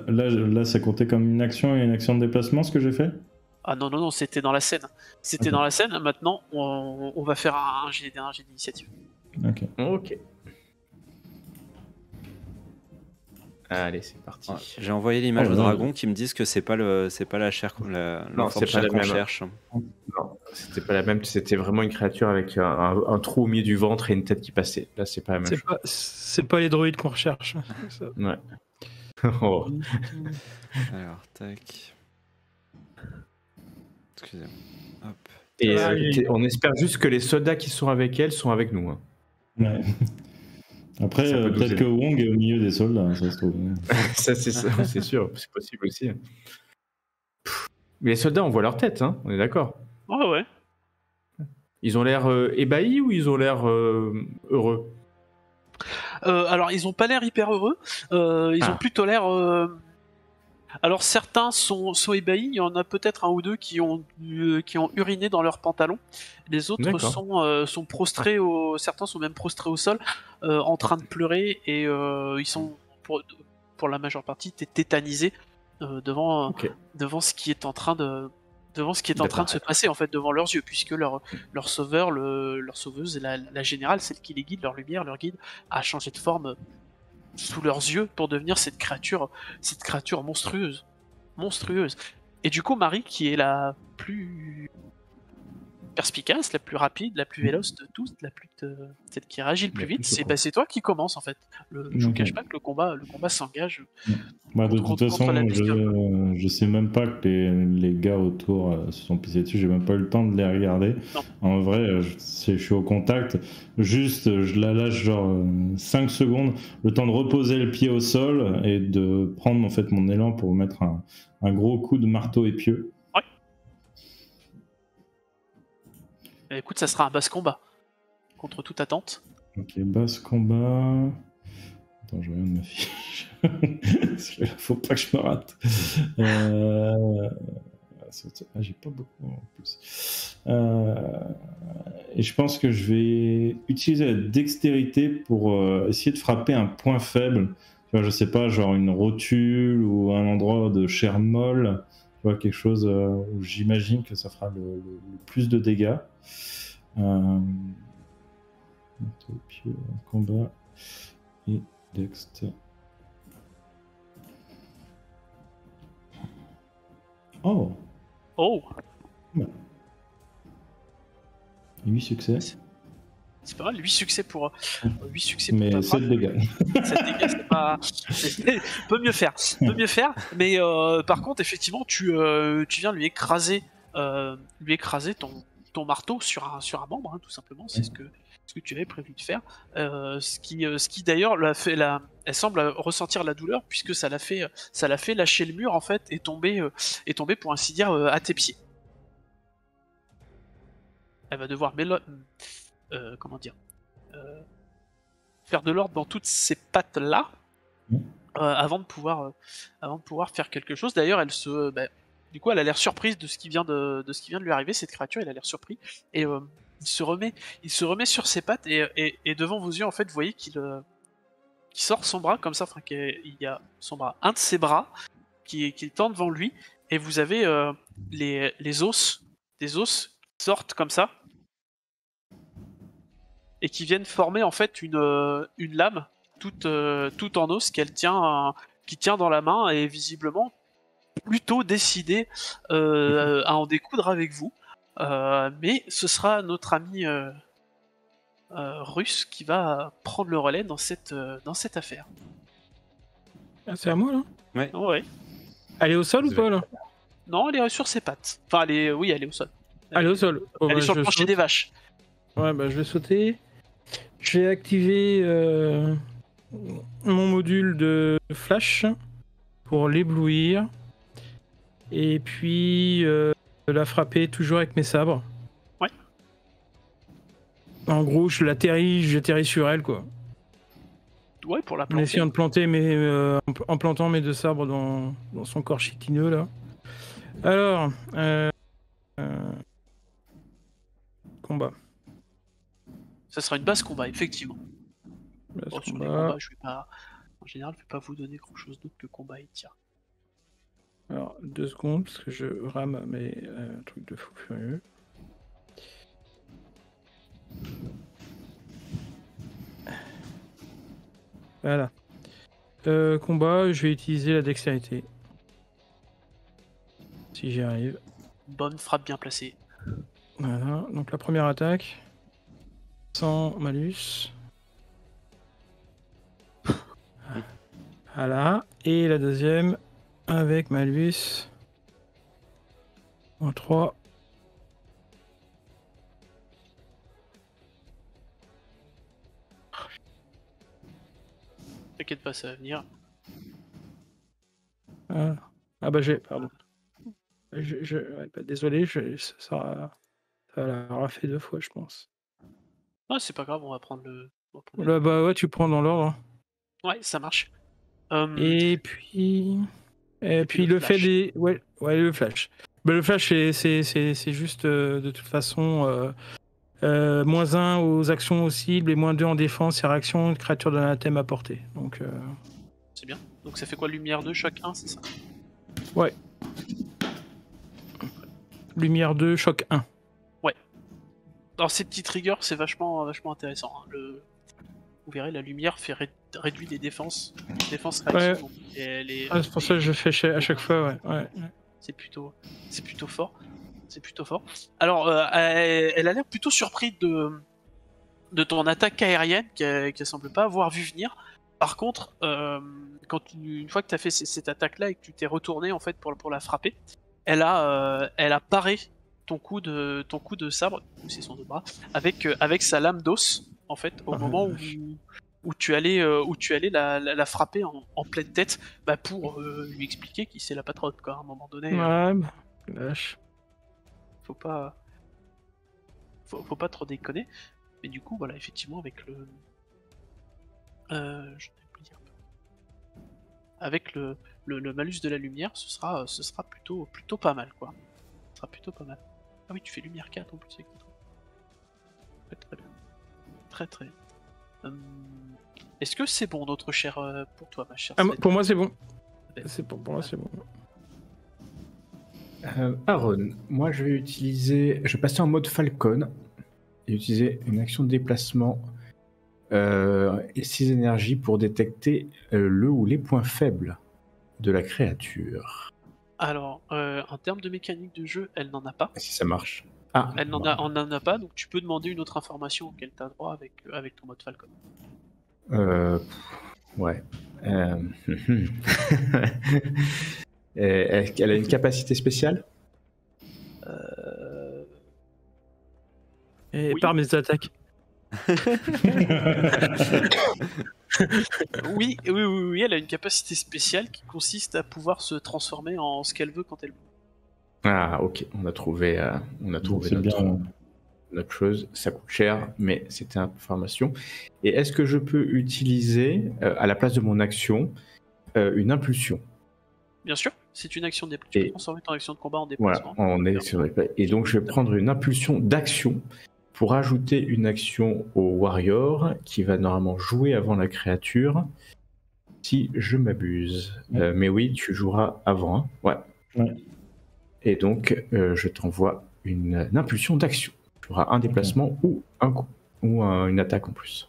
là, ça comptait comme une action et une action de déplacement, ce que j'ai fait? Ah non, c'était dans la scène. C'était dans la scène, maintenant, on va faire un jet d'initiative. Ok. Allez, c'est parti. Ouais, j'ai envoyé l'image au dragon qui me disent que c'est pas la chair non, c'est pas la qu'on même. cherche. Non, c'était pas la même. C'était vraiment une créature avec un trou au milieu du ventre et une tête qui passait. Là, c'est pas la même chose. C'est pas les droïdes qu'on recherche. Ouais. Oh. Alors, tac. Excusez-moi. Hop. Et on espère juste que les soldats qui sont avec elle sont avec nous. Hein. Ouais. Après, peut-être que Wong est au milieu des soldats, ça se trouve. Ça, c'est sûr, c'est possible aussi. Mais les soldats, on voit leur tête, hein, on est d'accord. Ouais. Ils ont l'air ébahis ou ils ont l'air heureux? Alors, ils ont pas l'air hyper heureux. Ils ont plutôt l'air... Alors, certains sont ébahis. Il y en a peut-être un ou deux qui ont uriné dans leurs pantalons. Les autres sont prostrés certains sont même prostrés au sol, en train de pleurer, et ils sont, pour la majeure partie, tétanisés devant ce qui est en train de se passer en fait devant leurs yeux, puisque leur sauveur, leur sauveuse, la générale, celle qui les guide, leur lumière, leur guide, a changé de forme sous leurs yeux pour devenir cette créature monstrueuse. Et du coup, Marie, qui est la plus perspicace, la plus rapide, la plus véloce de tous, celle qui réagit le plus vite, c'est toi qui commence en fait. Je vous cache pas que le combat s'engage. De toute façon, je sais même pas que les gars autour se sont pissés dessus, j'ai même pas eu le temps de les regarder. Non. En vrai, je suis au contact, juste je la lâche genre 5 secondes, le temps de reposer le pied au sol et de prendre en fait mon élan pour mettre un gros coup de marteau épieux. Ouais. Et écoute, ça sera un basse combat, contre toute attente. Ok, basse combat... Attends, je regarde ma fiche. Parce que là, faut pas que je me rate. J'ai pas beaucoup en plus. Et je pense que je vais utiliser la dextérité pour essayer de frapper un point faible. Tu vois, je sais pas, genre une rotule ou un endroit de chair molle. Tu vois, quelque chose où j'imagine que ça fera le plus de dégâts. Combat et Dext. Oh. 8 succès. C'est pas mal, 8 succès pour 8 succès mais pour 7 dégâts. 7 dégâts, c'est pas... peut mieux faire. Mais par contre, effectivement, tu viens lui écraser ton marteau sur un membre, hein, tout simplement. C'est ce que tu avais prévu de faire. Ce qui d'ailleurs elle semble ressentir la douleur, puisque ça l'a fait lâcher le mur en fait et tomber pour ainsi dire à tes pieds. Elle va devoir faire de l'ordre dans toutes ces pattes là. avant de pouvoir faire quelque chose. D'ailleurs, du coup, elle a l'air surprise de ce qui vient de lui arriver. Cette créature, elle a l'air surpris et il se remet sur ses pattes et devant vos yeux, en fait, vous voyez qu'il sort son bras comme ça. Enfin, qu'il y a son bras, un de ses bras qui tend devant lui, et vous avez des os qui sortent comme ça et qui viennent former en fait une lame toute en os qui tient dans la main, et visiblement plutôt décidé à en découdre avec vous. Mais ce sera notre ami russe qui va prendre le relais dans cette affaire. Ah, c'est à moi là? Ouais. Elle est au sol ou pas là? Non, elle est sur ses pattes. Enfin, elle est au sol. Elle est au sol. Oh, elle est sur le plancher des vaches. Ouais, bah je vais sauter. Je vais activer mon module de flash pour l'éblouir. Et puis la frapper toujours avec mes sabres. Ouais. En gros, j'atterris sur elle, quoi. Ouais, pour la planter. En essayant de planter en plantant mes deux sabres dans son corps chitineux, là. Alors, combat. Ça sera une base combat, effectivement. Base sur combat. les combats, en général, je vais pas vous donner grand chose d'autre que combat et tir. Alors, 2 secondes, parce que je rame mes trucs de fou furieux. Voilà. Combat, je vais utiliser la dextérité. Si j'y arrive. Bonne frappe bien placée. Voilà, donc la première attaque. Sans malus. Voilà. Et la deuxième avec malus. En 3. T'inquiète pas, ça va venir. Voilà. Ah bah pardon. Ouais, bah, désolé, ça l'a fait 2 fois, je pense. Ah, c'est pas grave, on va prendre le... Là, bah ouais, tu prends dans l'ordre. Ouais, ça marche. Et puis le fait des... Ouais, le flash. Bah, le flash, c'est juste, de toute façon, -1 aux actions aux cibles et -2 en défense et réaction de créature de l'anathème à portée. Donc, c'est bien. Donc ça fait quoi, lumière 2, choc 1, c'est ça? Ouais. Lumière 2, choc 1. Ouais. Alors ces petits triggers, c'est vachement intéressant. Hein. Vous verrez, la lumière réduit les défenses réaction. Ouais. C'est pour ça que je fais à chaque fois, ouais. C'est plutôt fort. C'est plutôt fort. Alors, elle a l'air plutôt surprise de ton attaque aérienne qu'elle semble pas avoir vu venir. Par contre, une fois que tu as fait cette attaque-là et que tu t'es retourné en fait pour la frapper, elle a paré ton coup de sabre, c'est son deux bras, avec sa lame d'os en fait au moment où tu allais la frapper en pleine tête, bah, pour lui expliquer qui c'est la patronne, quoi. À un moment donné. Ouais, lâche. Faut pas trop déconner. Mais du coup, voilà, effectivement, avec le avec le malus de la lumière, ce sera plutôt pas mal, quoi. Ce sera plutôt pas mal. Ah oui, tu fais lumière 4 en plus avec ton truc. Très bien. Très bien. Est-ce que c'est bon, notre cher, pour toi, ma chère? Pour moi, c'est bon. Pour moi, c'est bon. Aaron, moi je vais passer en mode Falcon et utiliser une action de déplacement et 6 énergies pour détecter le ou les points faibles de la créature. Alors, en termes de mécanique de jeu, elle n'en a pas. Si ça marche. Elle n'en a pas, donc tu peux demander une autre information auquel tu as droit avec ton mode Falcon. Ouais. Elle a une capacité spéciale? Et oui. par mes attaques. Oui, elle a une capacité spéciale qui consiste à pouvoir se transformer en ce qu'elle veut quand elle veut. Ah, ok, on a trouvé notre chose. Ça coûte cher, mais c'était une information. Et est-ce que je peux utiliser, à la place de mon action, une impulsion. Bien sûr, c'est une action de tu peux transformer ton action de combat en Voilà, déplacement. en action de déplacement. Et donc je vais prendre une impulsion d'action pour ajouter une action au warrior qui va normalement jouer avant la créature, si je m'abuse. Mais oui, tu joueras avant. Hein. Ouais. Et donc je t'envoie une impulsion d'action. Tu auras un déplacement ou un coup, ou une attaque en plus.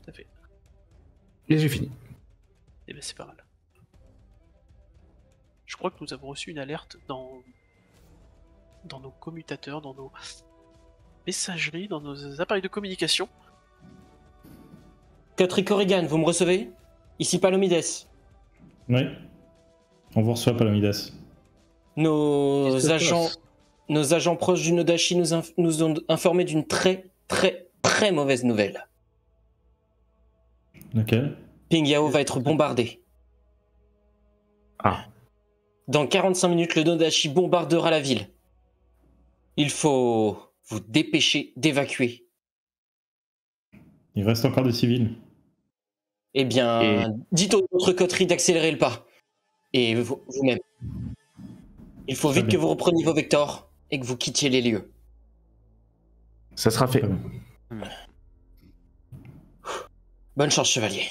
Tout à fait. Et j'ai fini. Eh ben c'est pas mal. Je crois que nous avons reçu une alerte dans nos commutateurs, dans nos messageries, dans nos appareils de communication. Cotry Corrigan, vous me recevez? Ici Palomides. Oui. On vous reçoit, Palomides. Nos agents proches du Nodashi nous ont informé d'une très mauvaise nouvelle. Laquelle? Pingyao va être bombardé. Ah. Dans 45 minutes, le Nodashi bombardera la ville. Il faut vous dépêcher d'évacuer. Il reste encore des civils. Eh bien, dites aux autres coteries d'accélérer le pas. Et vous-même. Il faut vite que vous repreniez vos vectors et que vous quittiez les lieux. Ça sera fait. Bonne chance, chevalier.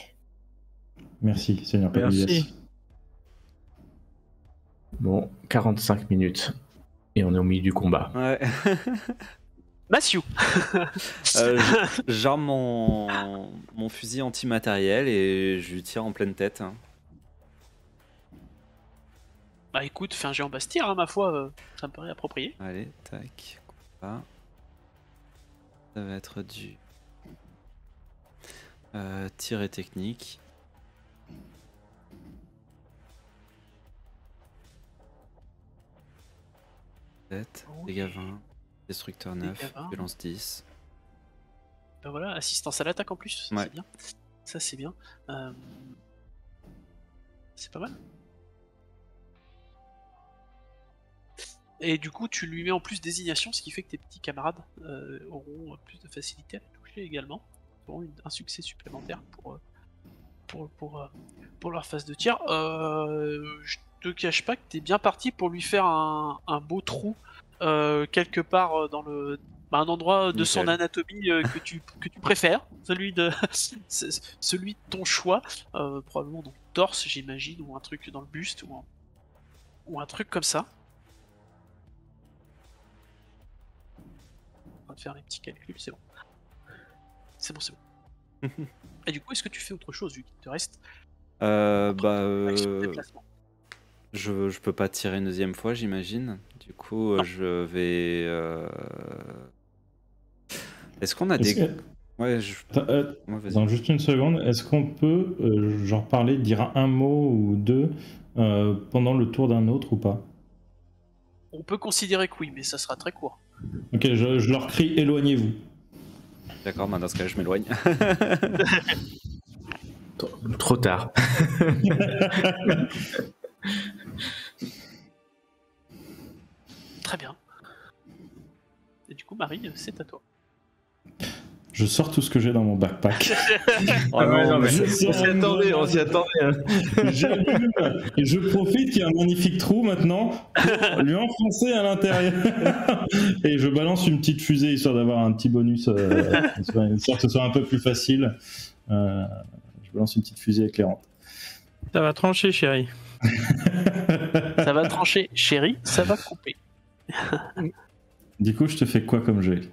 Merci, Seigneur Palomides. Merci. Bon, 45 minutes. Et on est au milieu du combat. Ouais. Mathieu. J'arme mon fusil antimatériel et je lui tire en pleine tête. Bah écoute, fais un géant bastir, hein, ma foi, ça me paraît approprié. Allez, tac. Combat. Ça va être du tir et technique. Dégâts 20, destructeur 9, violence 10. Ben voilà, assistance à l'attaque en plus, Ouais. c'est bien. Ça c'est bien. C'est pas mal. Et du coup, tu lui mets en plus désignation, ce qui fait que tes petits camarades auront plus de facilité à la toucher également. Ils auront un succès supplémentaire pour leur phase de tir. Je te cache pas que t'es bien parti pour lui faire un beau trou quelque part dans un endroit de son anatomie que tu préfères, celui de ton choix, probablement dans le torse, j'imagine, ou un truc dans le buste, ou un truc comme ça. On va faire les petits calculs, c'est bon. C'est bon. Et du coup, est-ce que tu fais autre chose vu qu'il te reste action de déplacement? Je peux pas tirer une deuxième fois, j'imagine. Du coup, je vais. Est-ce qu'on a des. Ouais, Dans juste une seconde, est-ce qu'on peut genre parler, dire un mot ou deux pendant le tour d'un autre ou pas? On peut considérer que oui, mais ça sera très court. Ok, je leur crie éloignez-vous. D'accord, dans ce cas, je m'éloigne. Trop tard. Très bien. Et du coup, Marie, c'est à toi. Je sors tout ce que j'ai dans mon backpack. On s'y attendait. Hein. J'allume et je profite qu'il y a un magnifique trou maintenant pour lui enfoncer à l'intérieur. Et je balance une petite fusée histoire d'avoir un petit bonus, histoire que ce soit un peu plus facile. Je balance une petite fusée éclairante. Ça va trancher, chérie. Ça va trancher, chérie, ça va couper. Du coup, je te fais quoi comme jet?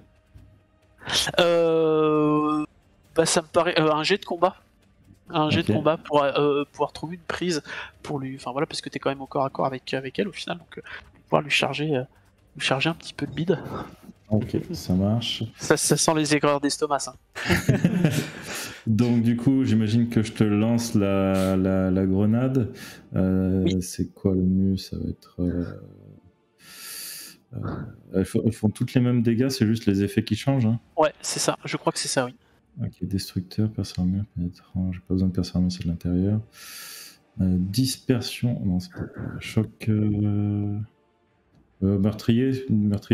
Bah ça me paraît un jet de combat. Un jet de combat pour pouvoir trouver une prise pour lui. Enfin voilà, parce que t'es quand même au corps à corps avec elle au final, donc pouvoir lui charger un petit peu de bide. Ok, ça marche. Ça sent les aigreurs d'estomac, ça. Donc du coup, j'imagine que je te lance la grenade. Oui. C'est quoi le mieux? Ça va être... elles font toutes les mêmes dégâts, c'est juste les effets qui changent. Hein. Ouais, c'est ça. Je crois que c'est ça, oui. Ok, destructeur, perce armure, pénétrant. J'ai pas besoin de perce armure, c'est de l'intérieur. Dispersion. Non, c'est pas choc. Meurtrier,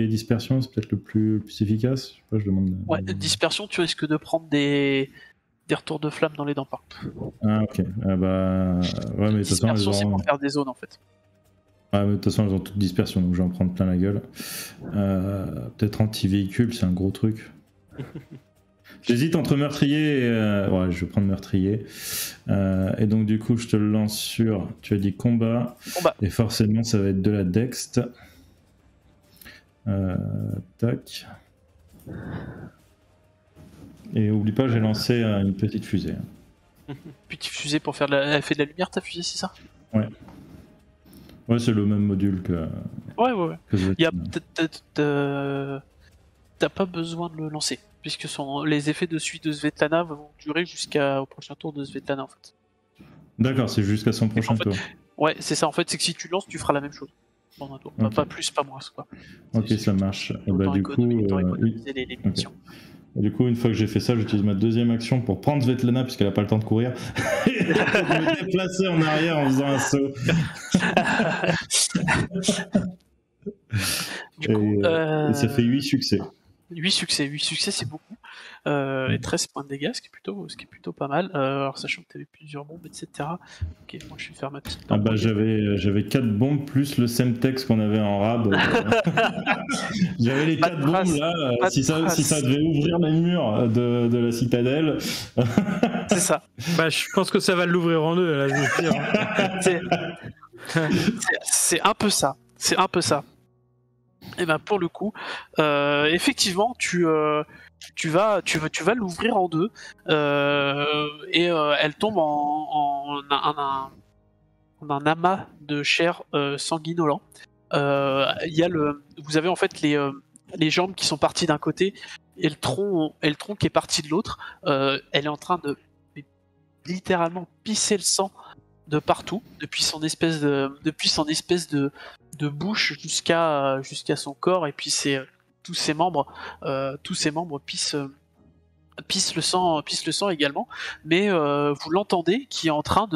dispersion, c'est peut-être le plus efficace. Je sais pas, je demande. Ouais, dispersion, tu risques de prendre des des retours de flammes dans les dents par contre. Ah, ok. Ah, bah. Ouais, mais de toute façon, Dispersion, c'est elles pour ont... faire des zones en fait. Ah, mais de toute façon, elles ont toute dispersion, donc je vais en prendre plein la gueule. Peut-être anti-véhicule, c'est un gros truc. J'hésite entre meurtrier et... Ouais, je vais prendre meurtrier. Et donc, du coup, je te le lance sur... Tu as dit combat. Et forcément, ça va être de la dext. Tac. Et oublie pas, j'ai lancé une petite fusée. Petite fusée pour faire de la... Elle fait de la lumière ta fusée, c'est ça? Ouais, c'est le même module que... Ouais. que T'as pas besoin de le lancer, puisque les effets de suite de Svetlana vont durer jusqu'au prochain tour de Svetlana en fait. D'accord, c'est jusqu'à son prochain tour. Ouais, c'est ça en fait, c'est que si tu lances, tu feras la même chose pendant un tour. Okay. Pas plus, pas moins quoi. Ok, ça marche. Bah, du coup, les munitions. Du coup, une fois que j'ai fait ça, j'utilise ma deuxième action pour prendre Svetlana, puisqu'elle a pas le temps de courir, et me déplacer en arrière en faisant un saut. Du coup, et ça fait 8 succès. 8 succès c'est beaucoup. Et 13 points de dégâts, ce qui est plutôt pas mal. Alors sachant que tu avais plusieurs bombes, etc. Ok, moi je vais faire ma petite. Ah bah j'avais 4 bombes plus le Semtex qu'on avait en rab. J'avais les 4 bombes là. Si ça devait ouvrir les murs de la citadelle. C'est ça. Bah je pense que ça va l'ouvrir en deux là, je veux dire. C'est un peu ça. C'est un peu ça. Et ben pour le coup, effectivement, tu vas l'ouvrir en deux et elle tombe en un amas de chair sanguinolent. Vous avez en fait les jambes qui sont parties d'un côté et le tronc qui est parti de l'autre. Elle est en train de littéralement pisser le sang de partout, depuis son espèce de bouche jusqu'à son corps, et puis tous ses membres pissent le sang également, mais vous l'entendez qui est en train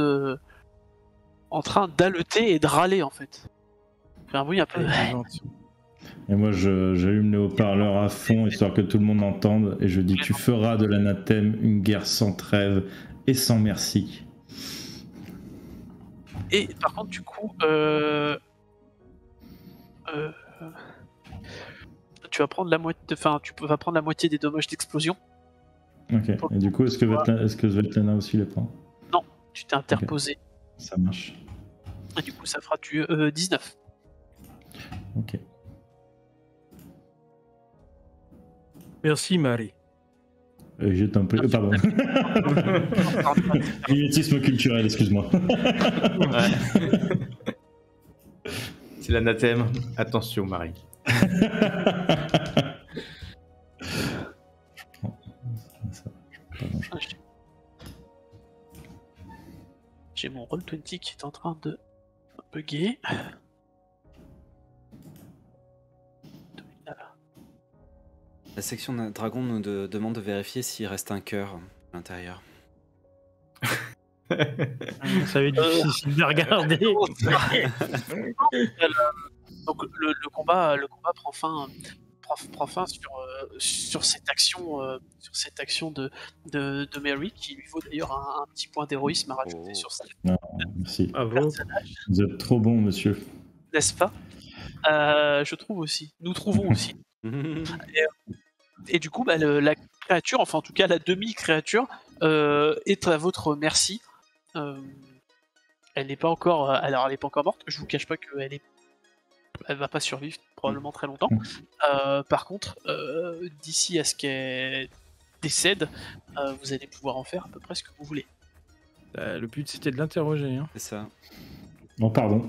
d'haleter et de râler en fait. Fait un bruit un peu. Et moi j'allume les haut-parleurs à fond histoire que tout le monde entende et je dis tu feras de l'anathème une guerre sans trêve et sans merci. Et par contre, du coup, tu vas prendre la moitié. Enfin, tu vas prendre la moitié des dommages d'explosion. Ok. Et du coup, est-ce que Svetlana aussi les prend? Non, tu t'es interposé. Okay. Ça marche. Et du coup, ça fera 19. Ok. Merci, Marie. Je t'en prie. Pardon. Mimétisme culturel, excuse-moi. Ouais. C'est l'anathème. Attention, Marie. J'ai mon Roll20 qui est en train de bugger. La section dragon nous demande de vérifier s'il reste un cœur à l'intérieur. Ça va être difficile de regarder. Donc le combat prend fin sur cette action de Mary, qui lui vaut d'ailleurs un petit point d'héroïsme à rajouter sur ça. Merci. Personnage. Vous êtes trop bon, monsieur. N'est-ce pas? Je trouve aussi. Nous trouvons aussi. Et du coup, la créature, enfin en tout cas la demi-créature, est à votre merci. Elle n'est pas encore, alors elle n'est pas encore morte. Je vous cache pas qu'elle va pas survivre probablement très longtemps. Par contre, d'ici à ce qu'elle décède, vous allez pouvoir en faire à peu près ce que vous voulez. Le but c'était de l'interroger. Hein. C'est ça. Non, pardon.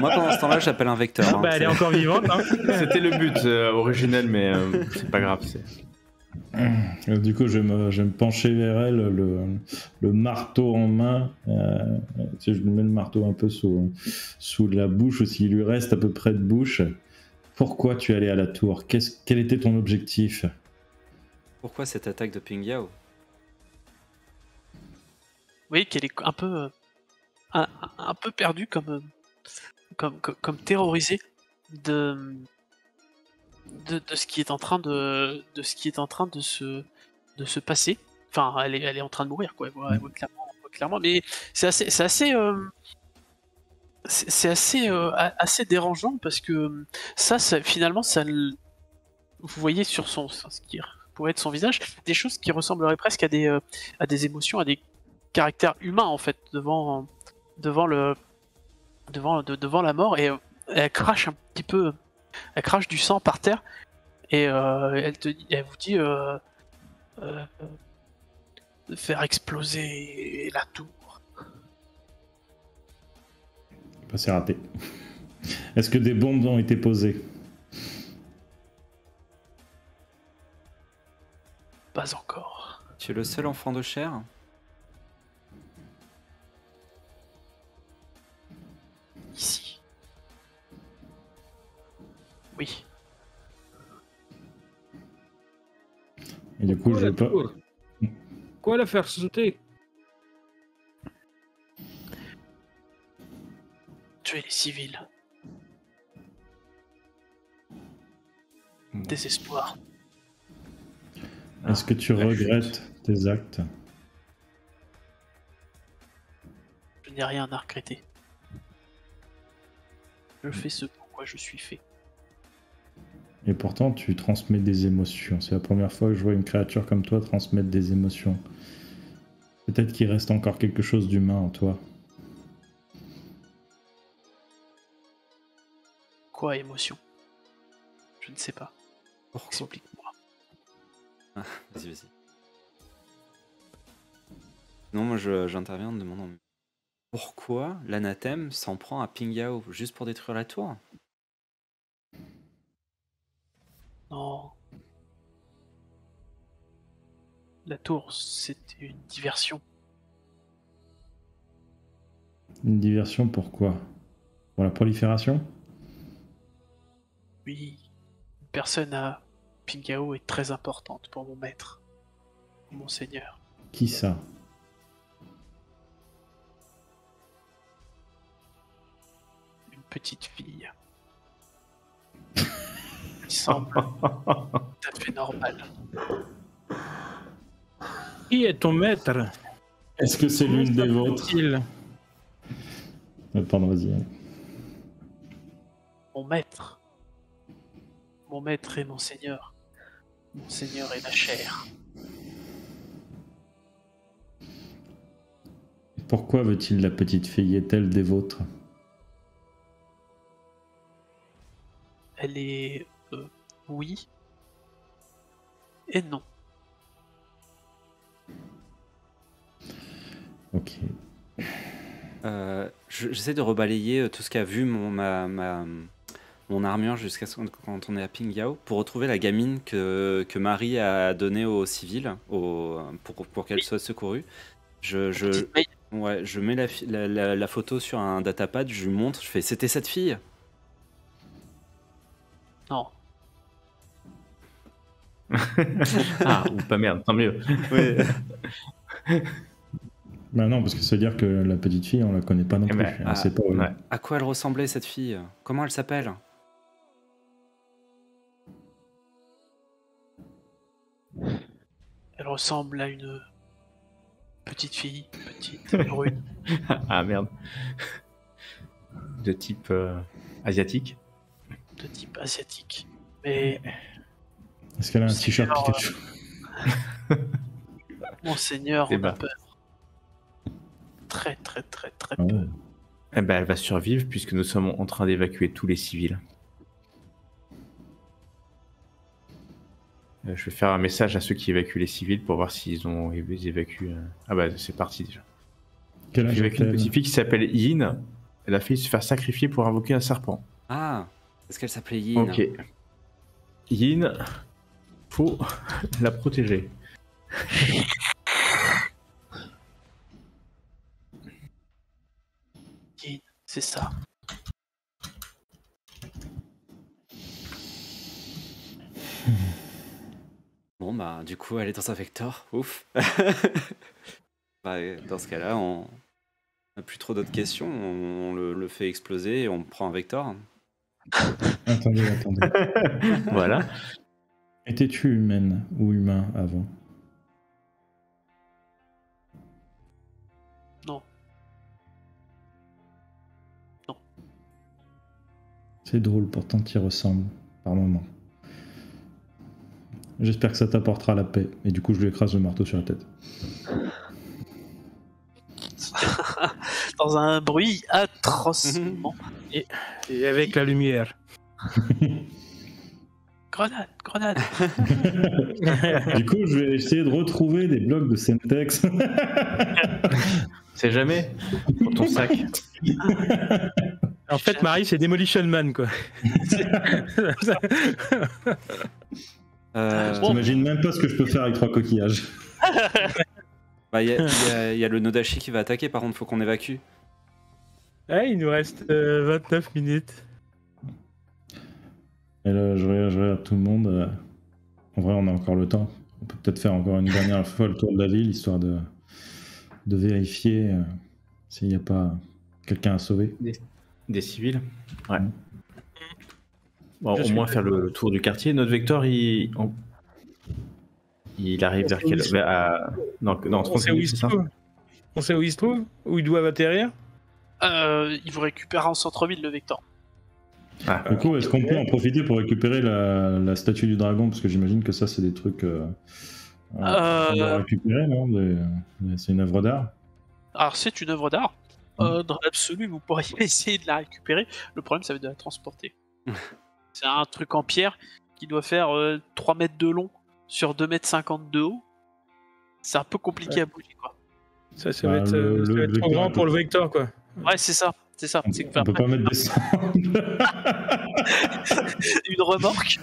Moi, pendant ce temps-là, j'appelle un vecteur. Hein, elle est encore vivante. Hein. C'était le but originel, mais c'est pas grave. Du coup, je vais me pencher vers elle, le marteau en main. Je lui mets le marteau un peu sous la bouche, ou s'il lui reste à peu près de bouche. Pourquoi tu es allé à la tour? Quel était ton objectif? Pourquoi cette attaque de Ping Yao? Vous voyez qu'elle est un peu perdue, comme terrorisée de ce qui est en train de se passer. Enfin, elle est en train de mourir, quoi. Elle voit clairement. Mais c'est assez dérangeant parce que finalement, vous voyez sur ce qui pourrait être son visage, des choses qui ressembleraient presque à des émotions, à des caractères humains en fait devant la mort, et elle crache un petit peu, elle crache du sang par terre, et elle vous dit de faire exploser la tour. Bah, c'est raté. Est-ce que des bombes ont été posées? Pas encore. Tu es le seul enfant de chair? Ici. Oui. Et du coup, je vais pas. Quoi la faire sauter? Tuer les civils. Désespoir. Est-ce que tu regrettes tes actes? Je n'ai rien à regretter. Je fais ce pourquoi je suis fait. Et pourtant, tu transmets des émotions. C'est la première fois que je vois une créature comme toi transmettre des émotions. Peut-être qu'il reste encore quelque chose d'humain en toi. Quoi, émotion? Je ne sais pas. Pourquoi? Explique-moi. Ah, vas-y. Non, moi j'interviens en me demandant pourquoi l'anathème s'en prend à Ping Yao juste pour détruire la tour? Non. La tour, c'était une diversion. Une diversion, pourquoi? Pour la prolifération? Oui. Une personne à Pingao est très importante pour mon maître. Mon seigneur. Qui ça? Une petite fille. Il semble tout à fait normal. Qui est ton maître? Est-ce que c'est l'une des vôtres? Pardon, vas-y. Mon maître. Mon maître est mon seigneur. Mon seigneur est la chair. Pourquoi veut-il la petite fille? Est-elle des vôtres? Elle est... oui. Et non. Ok. J'essaie de rebalayer tout ce qu'a vu mon armure jusqu'à quand on est à Ping Yao pour retrouver la gamine que Marie a donnée aux civils pour qu'elle soit secourue. Je mets la photo sur un datapad, je lui montre, je fais c'était cette fille. Non. Ah, ou pas merde, tant mieux. Ouais. Bah non, parce que ça veut dire que la petite fille, on la connaît pas non plus. ben, Elle sait pas où elle est. Ouais. À quoi elle ressemblait cette fille? Comment elle s'appelle? Elle ressemble à une petite fille, petite, brune. Ah merde. De type asiatique. De type asiatique. Mais Est-ce qu'elle a un t-shirt Alors, Pikachu? Monseigneur, Eh on a ben. peur. Très très très très Ah ouais. peu. Eh ben, elle va survivre puisque nous sommes en train d'évacuer tous les civils. Je vais faire un message à ceux qui évacuent les civils pour voir s'ils évacuent. Ah bah c'est parti déjà. Quel âge J'ai évacué une a-t-elle? petite fille qui s'appelle Yin. Elle a failli se faire sacrifier pour invoquer un serpent. Ah, est-ce qu'elle s'appelait Yin? Ok. Yin, faut la protéger. C'est ça. Bon bah du coup elle est dans un vecteur, ouf. Bah, dans ce cas-là, on n'a plus trop d'autres questions, on le fait exploser et on prend un vecteur. Attendez. Voilà. Étais-tu humaine ou humain avant? Non. C'est drôle, pourtant tu y ressembles par moment. J'espère que ça t'apportera la paix. Et du coup, je lui écrase le marteau sur la tête. Dans un bruit atrocement. Et avec la lumière. Grenade. Du coup, je vais essayer de retrouver des blocs de Semtex. C'est jamais pour ton sac. En fait, Marie, c'est Demolition Man, quoi. J'imagine même pas ce que je peux faire avec 3 coquillages. Bah, y a le Nodashi qui va attaquer, par contre, faut qu'on évacue. Ouais, il nous reste 29 minutes. Et là, je regarde tout le monde. En vrai, on a encore le temps. On peut peut-être faire encore une dernière fois le tour de la ville, histoire de vérifier s'il n'y a pas quelqu'un à sauver. Des civils. Ouais. Mm. Bon, au moins faire le tour du quartier. Notre Vector, il arrive vers quel... Dans 30 minutes, c'est ça? On sait où il se trouve? Où ils doivent atterrir? Il vous récupère en centre-ville, le Vector. Du coup, est-ce qu'on peut en profiter pour récupérer la statue du dragon? Parce que j'imagine que ça, c'est des trucs qu'on doit récupérer, non? C'est une œuvre d'art. Alors, c'est une œuvre d'art. Dans l'absolu, vous pourriez essayer de la récupérer. Le problème, ça va être de la transporter. C'est un truc en pierre qui doit faire 3 mètres de long sur 2 mètres 50 de haut. C'est un peu compliqué à bouger, quoi. Ça va être trop grand pour le Vector, quoi. Ouais, c'est ça. On peut pas mettre des cendres. Une remorque.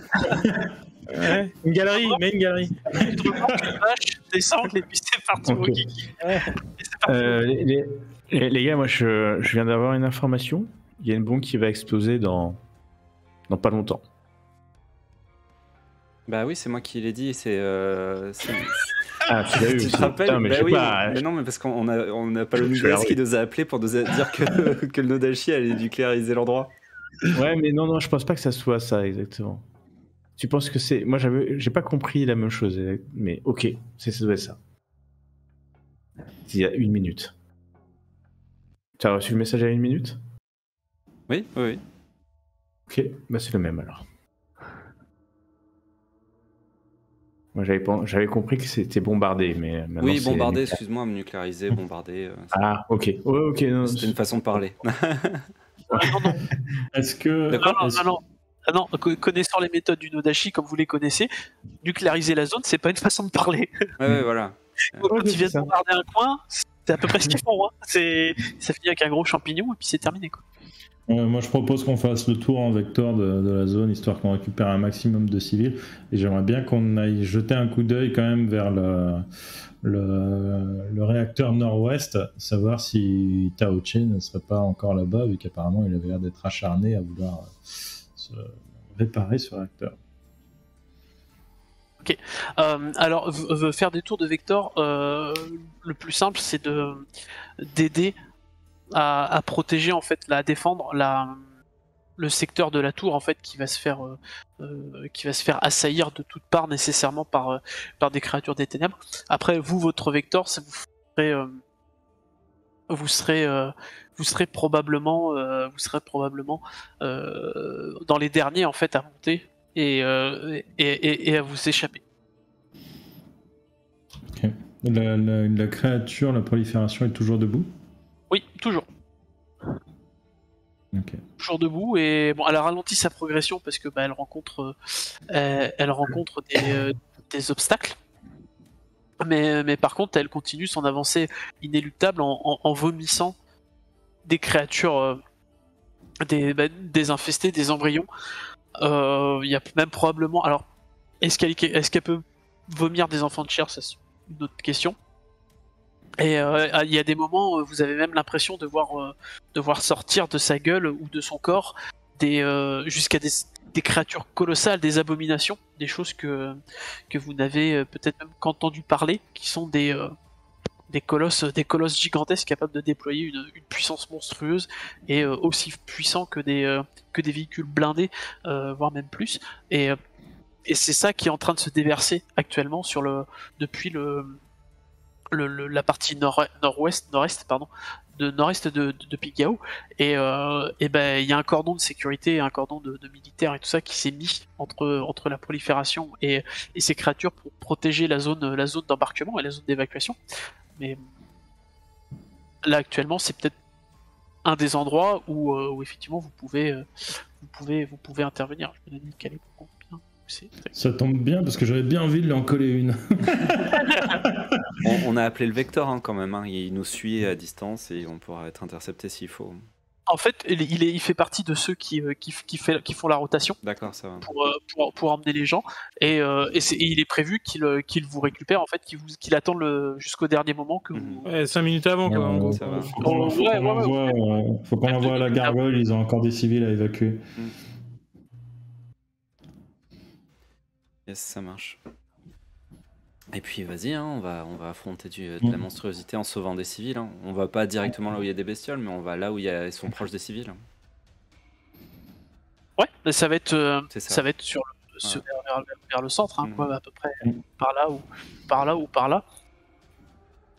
Ouais, une galerie, mais une galerie. Une remorque, une vache, des sangles, et puis c'est parti au Ok. kiki. Les gars, moi je viens d'avoir une information. Il y a une bombe qui va exploser dans pas longtemps. Bah oui, c'est moi qui l'ai dit. Ah, tu l'as eu Tu aussi. te rappelles? Putain, mais Bah je sais oui, pas. mais non, mais parce qu'on a pas le Je suis là, Nicolas qui nous a appelé pour nous dire que le Nodashi allait nucléariser l'endroit. Ouais, mais non, je pense pas que ça soit ça exactement. Tu penses que c'est... Moi, j'ai pas compris la même chose, mais ok, ça doit être ça. Il y a 1 minute. Tu as reçu le message à 1 minute? Oui. Ok, bah c'est le même alors. Moi, j'avais compris que c'était bombardé, mais maintenant Oui, c'est bombardé, nucléaire. excuse-moi, nucléariser, bombardé. Ah, ok. Ouais, ok. Non, C'était une façon de parler. Non. Est-ce que... Non, connaissant les méthodes du Nodashi comme vous les connaissez, nucléariser la zone, c'est pas une façon de parler. Ouais, voilà. Quand ils viennent c'est ça. bombarder un coin, c'est à peu près ce qu'ils font. Hein. Ça finit avec un gros champignon et puis c'est terminé, quoi. Moi, je propose qu'on fasse le tour en vecteur de la zone, histoire qu'on récupère un maximum de civils. Et j'aimerais bien qu'on aille jeter un coup d'œil quand même vers le réacteur nord-ouest, savoir si Tao Che ne serait pas encore là-bas, vu qu'apparemment il avait l'air d'être acharné à vouloir se réparer ce réacteur. Ok. Alors, faire des tours de Vector, le plus simple, c'est d'aider à protéger, en fait, à défendre le secteur de la tour, en fait, qui va se faire assaillir de toutes parts nécessairement par des créatures des ténèbres. Après, votre Vector, ça vous serez probablement dans les derniers, en fait, à monter et à vous échapper. Ok. La créature, la prolifération est toujours debout? Oui, toujours. Ok. Toujours debout, et bon, elle a ralenti sa progression parce que elle rencontre des obstacles. Mais par contre, elle continue son avancée inéluctable en vomissant des créatures, des infestés, des embryons. Il y a même probablement... Alors, est-ce qu'elle peut vomir des enfants de chair? Ça, c'est une autre question. Et il y a des moments où vous avez même l'impression de voir sortir de sa gueule ou de son corps jusqu'à des créatures colossales, des abominations, des choses que vous n'avez peut-être même qu'entendu parler, qui sont des colosses gigantesques capables de déployer une puissance monstrueuse et aussi puissants que des véhicules blindés, voire même plus. Et c'est ça qui est en train de se déverser actuellement depuis le la partie nord-est de Pigao, et ben il y a un cordon de sécurité, un cordon de militaires et tout ça qui s'est mis entre la prolifération et ces créatures pour protéger la zone d'embarquement et la zone d'évacuation. Mais là actuellement c'est peut-être un des endroits où effectivement vous pouvez intervenir. Je me dis qu'elle est combien. Ça tombe bien parce que j'avais bien envie de lui en coller une. On a appelé le Vector hein, quand même, hein. Il nous suit à distance et on pourra être intercepté s'il faut. En fait, il fait partie de ceux qui font la rotation. D'accord, ça va. Pour emmener les gens, et il est prévu qu'il vous récupère, en fait, qu'il attend jusqu'au dernier moment que vous... Ouais, 5 minutes avant, quoi. en gros. Ça va. Faut qu'on envoie à la gargoyle, ils ont encore des civils à évacuer. Yes, ça marche. Et puis vas-y, hein, on va affronter de la monstruosité en sauvant des civils. Hein. On va pas directement là où il y a des bestioles, mais on va là où ils sont proches des civils. Hein. Ouais, ça va être sur Ouais. vers le centre, hein, quoi, à peu près par là ou par là.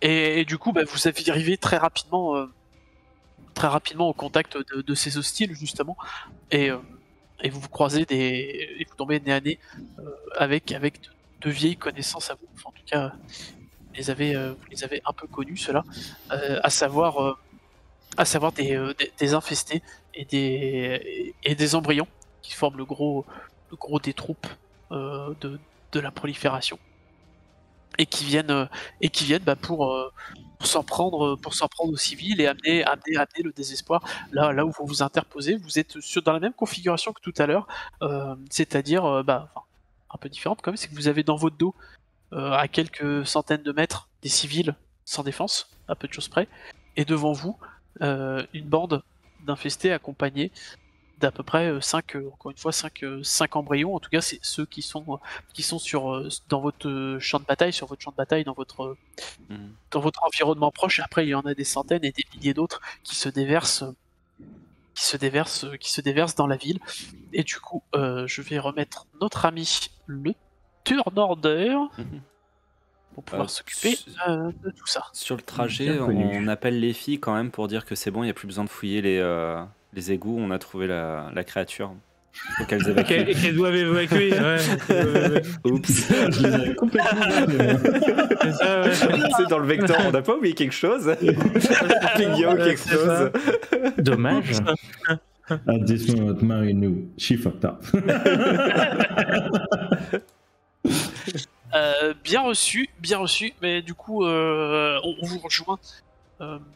Et du coup, bah, vous arrivez très rapidement au contact de ces hostiles, justement, et vous croisez et vous tombez nez à nez avec de vieilles connaissances à vous. Enfin, en tout cas, vous les avez un peu connus, ceux-là, à savoir des infestés et des embryons qui forment le gros des troupes de la prolifération, et qui viennent bah, pour s'en prendre aux civils et amener le désespoir là où vous vous interposez. Vous êtes dans la même configuration que tout à l'heure, c'est-à-dire bah, un peu différente quand même, c'est que vous avez dans votre dos, à quelques centaines de mètres, des civils sans défense, à peu de choses près, et devant vous, une bande d'infestés accompagnés d'à peu près 5 embryons. En tout cas, c'est ceux qui sont dans votre champ de bataille, dans votre environnement proche. Après, il y en a des centaines et des milliers d'autres qui se déversent dans la ville. Et du coup, je vais remettre notre ami le Turnorder pour pouvoir s'occuper de tout ça. Sur le trajet, on appelle les filles quand même pour dire que c'est bon, il n'y a plus besoin de fouiller les égouts, on a trouvé la créature. Faut qu'elles évacuent. Et qu'elles doivent évacuer. Ouais. Oups. Je les avais complètement zappés. C'est ça, ouais. C'est dans le Vector, on n'a pas oublié quelque chose. Pigao qui explose. Dommage. At this moment, Marie knew she fucked up. Bien reçu, mais du coup, on vous rejoint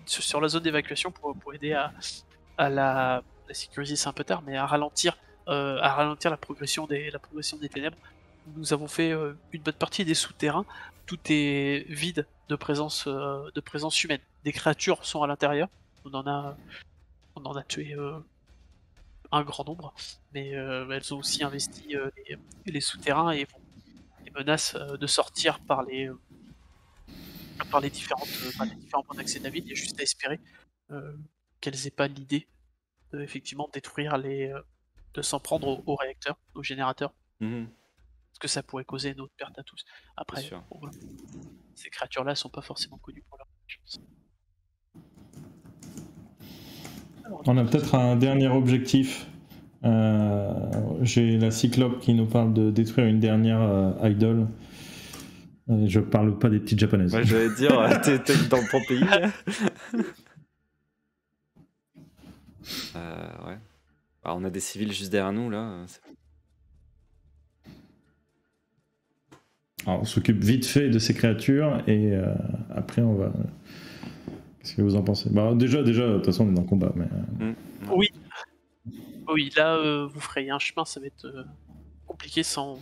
sur la zone d'évacuation pour aider à la sécuriser, c'est un peu tard, mais à ralentir la progression des ténèbres. Nous avons fait une bonne partie des souterrains, tout est vide de présence humaine. Des créatures sont à l'intérieur, on en a tué un grand nombre, mais elles ont aussi investi les souterrains et les menacent de sortir par les différents points d'accès de la ville. Il y a juste à espérer qu'elles aient pas l'idée de effectivement détruire de s'en prendre aux réacteurs, aux générateurs, parce que ça pourrait causer une autre perte à tous. Après, bon, voilà. Ces créatures-là sont pas forcément connues pour leur chance. On a peut-être un dernier objectif. J'ai la Cyclope qui nous parle de détruire une dernière idole. Je parle pas des petites japonaises. Ouais, j'allais te dire, t'es dans ton pays. Ouais. Alors, on a des civils juste derrière nous là. Alors, on s'occupe vite fait de ces créatures et après on va. Qu'est-ce que vous en pensez? Bah, déjà, de toute façon on est dans le combat. Mais... Oui, là vous ferez un chemin, ça va être compliqué sans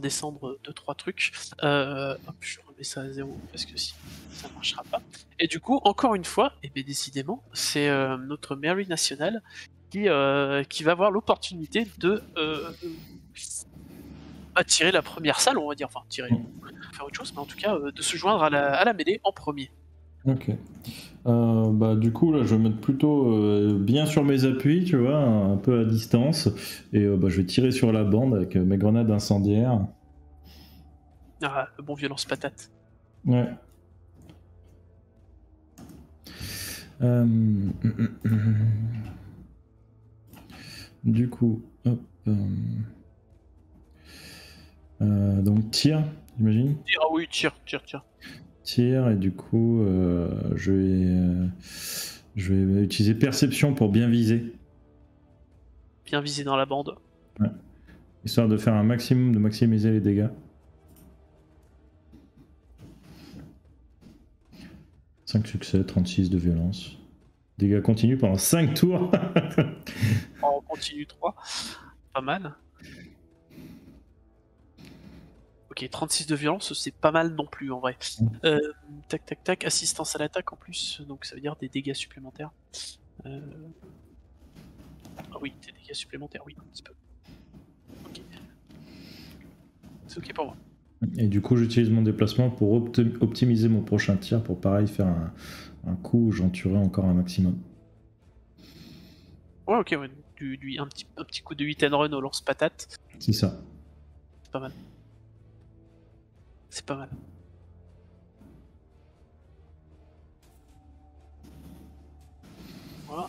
descendre 2-3 trucs. Hop, je remets ça à 0 parce que si ça marchera pas. Et du coup, encore une fois, et bien décidément, c'est notre mairie nationale qui va avoir l'opportunité de tirer la première salle, on va dire, enfin tirer, faire autre chose, mais en tout cas de se joindre à la mêlée en premier. Ok. Bah du coup là je vais mettre plutôt bien sur mes appuis, tu vois, un peu à distance, et bah, je vais tirer sur la bande avec mes grenades incendiaires. Ah, le bon violence patate. Ouais. Du coup, hop. Donc tir, j'imagine. Ah oui, tire. Tir, et du coup, je vais utiliser perception pour bien viser. Bien visé dans la bande. Ouais. Histoire de faire un maximum, de maximiser les dégâts. 5 succès, 36 de violence. Dégâts continus pendant 5 tours. On continue 3. Pas mal. Ok, 36 de violence, c'est pas mal non plus en vrai. Tac, assistance à l'attaque en plus, donc ça veut dire des dégâts supplémentaires. Ah oui, des dégâts supplémentaires, oui, un petit peu. Ok. C'est ok pour moi. Et du coup, j'utilise mon déplacement pour optimiser mon prochain tir pour pareil faire un coup où j'en tuerai encore un maximum. Ouais, ok, ouais. Un petit coup de 8 and run au lance-patate. C'est ça. C'est pas mal. C'est pas mal. Voilà.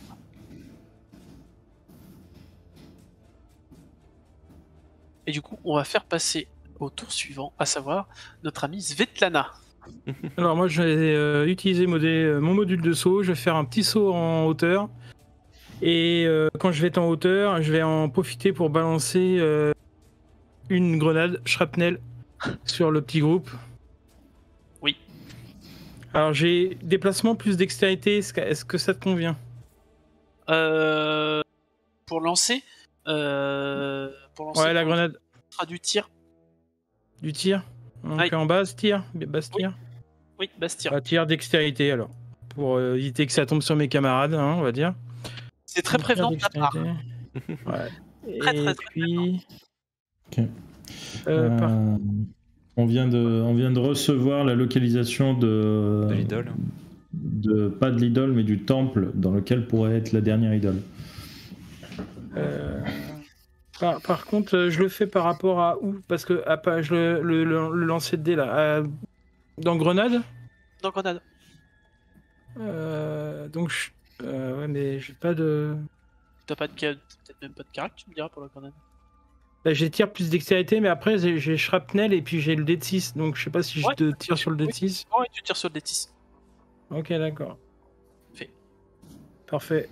Et du coup, on va faire passer au tour suivant, à savoir notre amie Svetlana. Alors moi je vais utiliser mon module de saut, je vais faire un petit saut en hauteur. Et quand je vais être en hauteur, je vais en profiter pour balancer une grenade shrapnel sur le petit groupe. Oui. Alors j'ai déplacement plus dextérité, est-ce que ça te convient? Pour lancer, Ouais, la grenade. Ce sera du tir. Du tir? Donc Ouais. en base tir? Base tir? Oui, Bastir. Bah, tir dextérité alors. Pour éviter que ça tombe sur mes camarades, hein, on va dire. C'est très prévenant de ta part. Ouais. Très, Et très puis... Ok. par- On vient de recevoir la localisation De l'idole. pas de l'idole, mais du temple dans lequel pourrait être la dernière idole. Par contre, je le fais par rapport à où? Parce que le lancer de dés là, dans Grenade. Dans Grenade. Donc, ouais, mais j'ai pas de. T'as peut-être même pas de carac, tu me diras pour la Grenade. Là, j'ai tir plus dextérité, mais après j'ai shrapnel et puis j'ai le dé de 6. Donc je sais pas si je te tire sur le dé de 6. Ouais, tu tires sur le D6. Ok, d'accord. Fait. Parfait.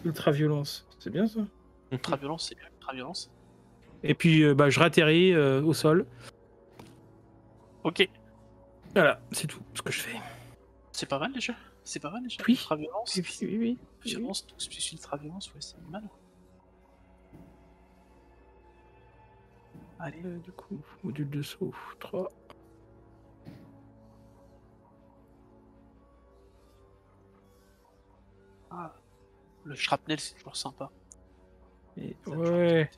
Ultra violence. C'est bien ça. Ultra violence, c'est bien. Ultra violence. Et puis je ratterris au sol. Ok. Voilà, c'est tout ce que je fais. C'est pas mal déjà. Oui. Ultra violence. Oui. Violence, 12 plus ultra violence, ouais, c'est mal. Allez. Du coup, module de saut 3. Ah, le shrapnel, c'est toujours sympa. Et... Ça a Ouais.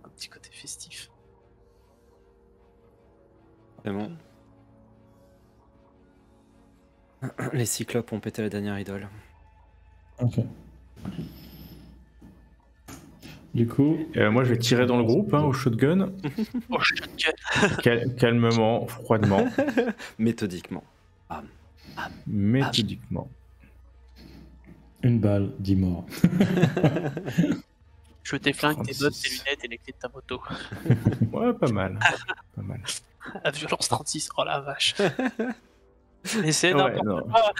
un petit côté festif. C'est bon. Les cyclopes ont pété la dernière idole. Ok. Du coup, moi, je vais tirer dans le groupe, au shotgun. Oh, Calmement, froidement, Méthodiquement. méthodiquement. une balle, 10 morts. Je tes flingues, tes 36. bottes, tes lunettes et les clés de ta moto. Ouais, pas mal. Pas mal. À violence 36, oh la vache. Mais c'est Ouais, n'importe non. quoi.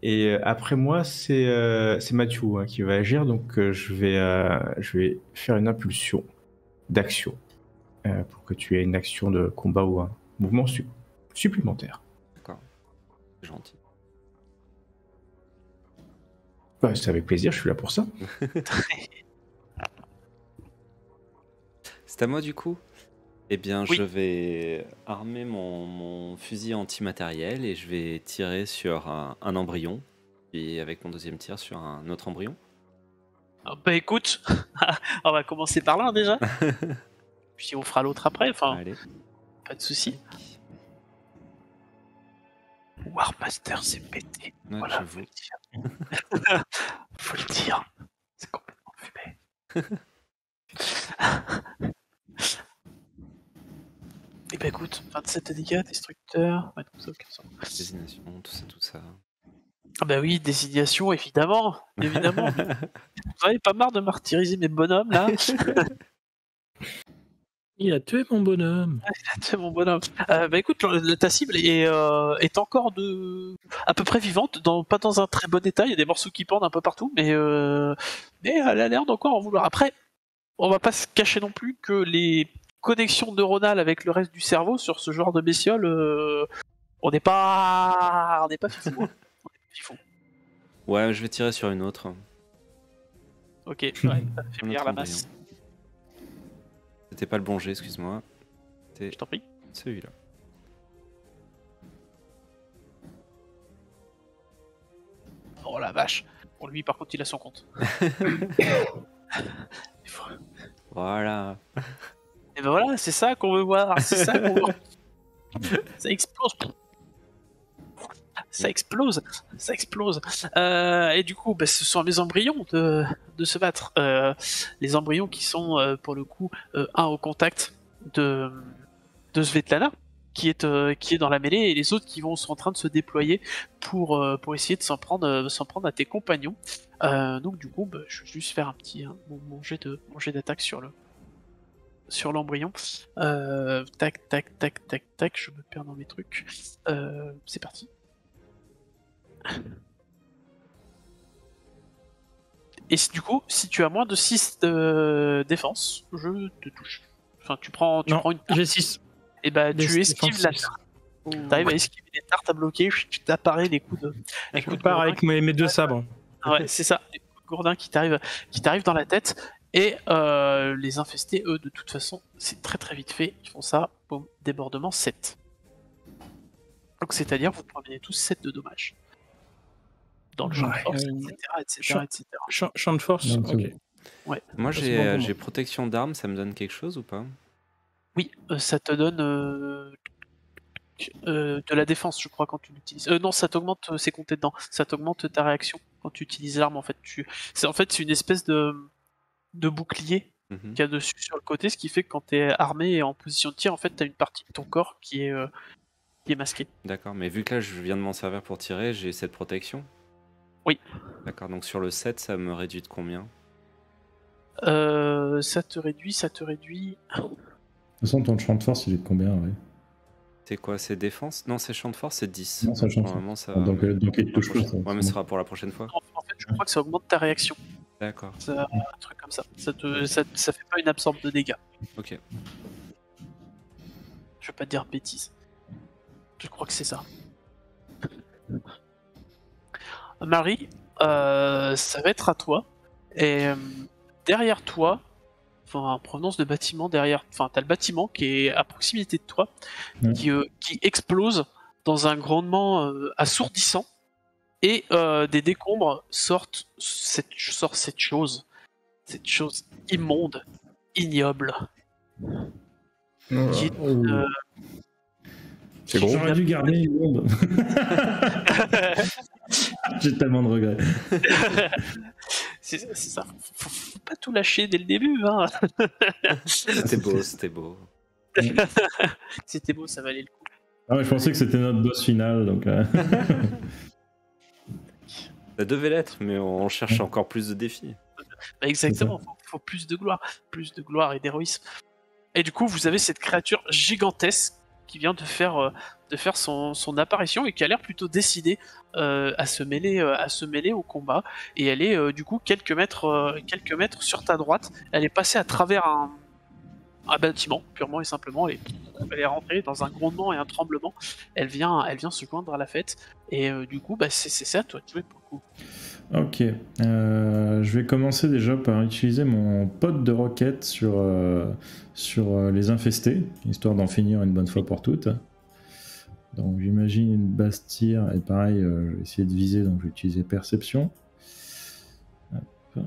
Et après moi, c'est Mathieu qui va agir, donc je vais faire une impulsion d'action pour que tu aies une action de combat ou un mouvement supplémentaire. D'accord. C'est gentil. Bah, c'est avec plaisir, je suis là pour ça. C'est à moi du coup. Eh bien, Oui. je vais armer mon fusil antimatériel et je vais tirer sur un embryon. Puis avec mon deuxième tir sur un autre embryon. Ah, bah écoute, on va commencer par l'un déjà. Puis on fera l'autre après, enfin, Allez. pas de soucis. Warmaster s'est pété. Ouais, Voilà, j'avoue. faut le dire. C'est complètement fumé. bah écoute, 27 dégâts, destructeur. Ouais, donc ça, aucun sens. Désignation, tout ça. Ah bah oui, désignation, évidemment. Évidemment. Vous avez pas marre de martyriser mes bonhommes là? Il a tué mon bonhomme. C'est mon bonhomme. Bah écoute, ta cible est encore à peu près vivante, pas dans un très bon état. Il y a des morceaux qui pendent un peu partout, mais elle a l'air d'encore en vouloir. Après, on va pas se cacher non plus que les connexions neuronales avec le reste du cerveau sur ce genre de bestiole, on n'est pas fifou. Hein. On est pas fifou. Ouais, je vais tirer sur une autre. Ok, ouais, ça fait Un bien autre la masse. embryon. C'était pas le bon jet, excuse-moi. C'était Je t'en prie. celui-là. Oh la vache. Pour lui, par contre, il a son compte. Voilà. Et ben voilà, c'est ça qu'on veut voir. C'est ça qu'on veut voir. Ça explose. Ça explose. Ça explose. Et du coup, bah, ce sont les embryons de se battre. Les embryons qui sont, pour le coup, un au contact de Svetlana, qui est dans la mêlée, et les autres qui sont en train de se déployer pour essayer de s'en prendre à tes compagnons. Donc du coup, bah, je vais juste faire un petit mon jet d'attaque sur l'embryon. Tac, tac, tac, tac, tac, je me perds dans mes trucs. C'est parti. Et du coup, si tu as moins de 6 de défense, je te touche. Enfin, tu prends une tarte, J'ai 6. et bah tu esquives la six. tarte. T'arrives à esquiver les tartes à bloquer, tu t'apparais les coups de Pars avec mes 2 sabres. Ouais, c'est ça, les coups de gourdin qui t'arrivent dans la tête. Et les infestés, eux, de toute façon, c'est très très vite fait. Ils font ça, boum, débordement 7. Donc c'est-à-dire vous prenez tous 7 de dommages. Dans le champ de force, etc. Champ de force, Non, ok. Ouais. Moi, Ça, c'est bon pour moi. j'ai protection d'armes, ça me donne quelque chose ou pas? Oui, ça te donne de la défense, je crois, quand tu l'utilises. Non, ça t'augmente, c'est compté dedans. Ça t'augmente ta réaction quand tu utilises l'arme. En fait, c'est une espèce de bouclier Mhm. qu'il y a dessus sur le côté, ce qui fait que quand t'es armé et en position de tir, en fait, t'as une partie de ton corps qui est masquée. D'accord, mais vu que là, je viens de m'en servir pour tirer, j'ai cette protection? Oui. D'accord, donc sur le 7, ça me réduit de combien? Ça te réduit. De toute façon, ton champ de force, il est de combien, ouais. C'est quoi? C'est défense? Non, c'est champ de force, c'est 10. Non, ça change. Normalement, ça... Donc il te touche pas, ça. Ouais, mais ce sera pour la prochaine fois. En fait, je crois que ça augmente ta réaction. D'accord, Ça, un truc comme ça. Ça fait pas une absorbe de dégâts. ok. Je vais pas te dire bêtises. Je crois que c'est ça. Marie, ça va être à toi. Et derrière toi, enfin en provenance de bâtiment derrière, enfin t'as le bâtiment qui est à proximité de toi, Ouais. qui explose dans un grondement assourdissant, et des décombres sort cette chose immonde, ignoble. Qui est, Oh. C'est gros. J'aurais dû garder une bombe. J'ai tellement de regrets. c'est ça. Faut pas tout lâcher dès le début, hein. C'était beau, c'était beau. C'était beau, ça valait le coup. Ah ouais, je pensais que c'était notre boss final, donc. Ça devait l'être, mais on cherche encore plus de défis. Bah, exactement, faut plus de gloire et d'héroïsme. Et du coup, vous avez cette créature gigantesque qui vient de faire son apparition et qui a l'air plutôt décidée à se mêler au combat. Et elle est du coup quelques mètres sur ta droite. Elle est passée à travers un bâtiment, purement et simplement. Elle est rentrée dans un grondement et un tremblement. Elle vient se joindre à la fête. Et du coup, bah, c'est à toi de jouer pour le coup. Ok. Je vais commencer déjà par utiliser mon pote de roquette sur les infestés, histoire d'en finir une bonne fois pour toutes. Donc j'imagine une basse tire, et pareil, je vais essayer de viser, donc je vais utiliser perception. Hop.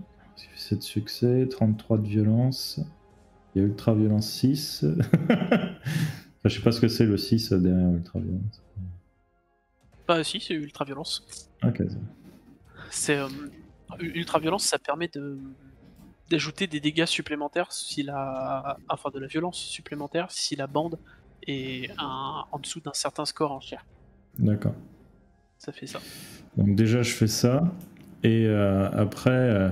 7 succès, 33 de violence. Il y a ultra violence 6. Enfin, je sais pas ce que c'est le 6 derrière ultra violence. Bah si, c'est ultra violence. Ok. C'est ultra violence, ça permet d'ajouter des dégâts supplémentaires enfin de la violence supplémentaire si la bande et en dessous d'un certain score en chair. D'accord. Ça fait ça. Donc déjà, je fais ça. Et après,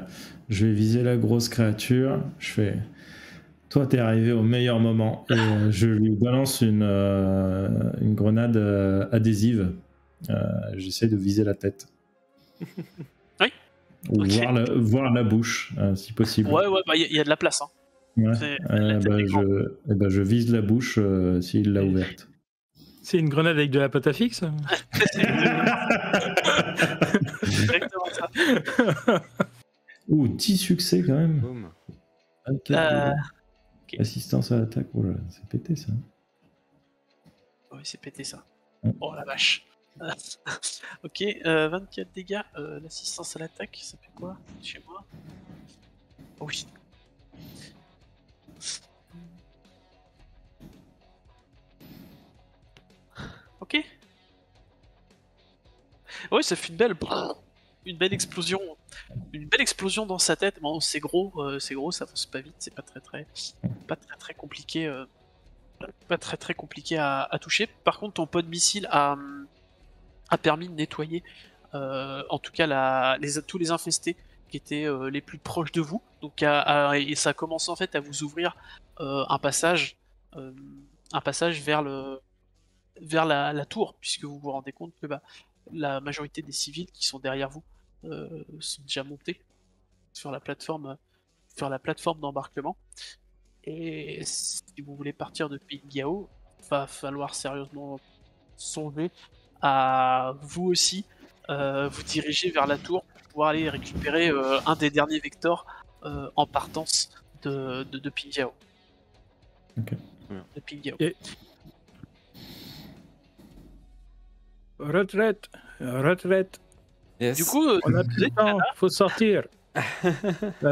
je vais viser la grosse créature. Je fais... Toi, t'es arrivé au meilleur moment. Et je lui balance une grenade adhésive. J'essaie de viser la tête. Oui. Ou Ok. voir la bouche, si possible. Ouais, bah y a de la place. Hein. Ouais. La tête est grande. Je vise la bouche s'il l'a ouverte. C'est une grenade avec de la pâte à fixe. C'est exactement ça. Ouh, 10 succès quand même. Boum. 24 ok. Assistance à l'attaque. Oh là, c'est pété ça. Oui, c'est pété ça. Ouais. Oh la vache. Ok, 24 dégâts. L'assistance à l'attaque, ça fait quoi chez moi? Oh oui. Ok. Ouais, ça fait une belle explosion. Une belle explosion dans sa tête. Bon, c'est gros, ça avance pas vite, c'est pas très compliqué. Pas très compliqué à toucher. Par contre, ton pot de missile a permis de nettoyer, en tout cas tous les infestés qui étaient les plus proches de vous. Donc, et ça commence en fait à vous ouvrir un passage vers la tour, puisque vous vous rendez compte que la majorité des civils qui sont derrière vous sont déjà montés sur la plateforme d'embarquement. Et si vous voulez partir de Pingao, va falloir sérieusement songer à vous aussi vous diriger vers la tour pour pouvoir aller récupérer un des derniers vecteurs en partance de Pingao. Ok. De Pingao. Et- Retraite. Yes. Du coup, On a plus de temps, faut sortir.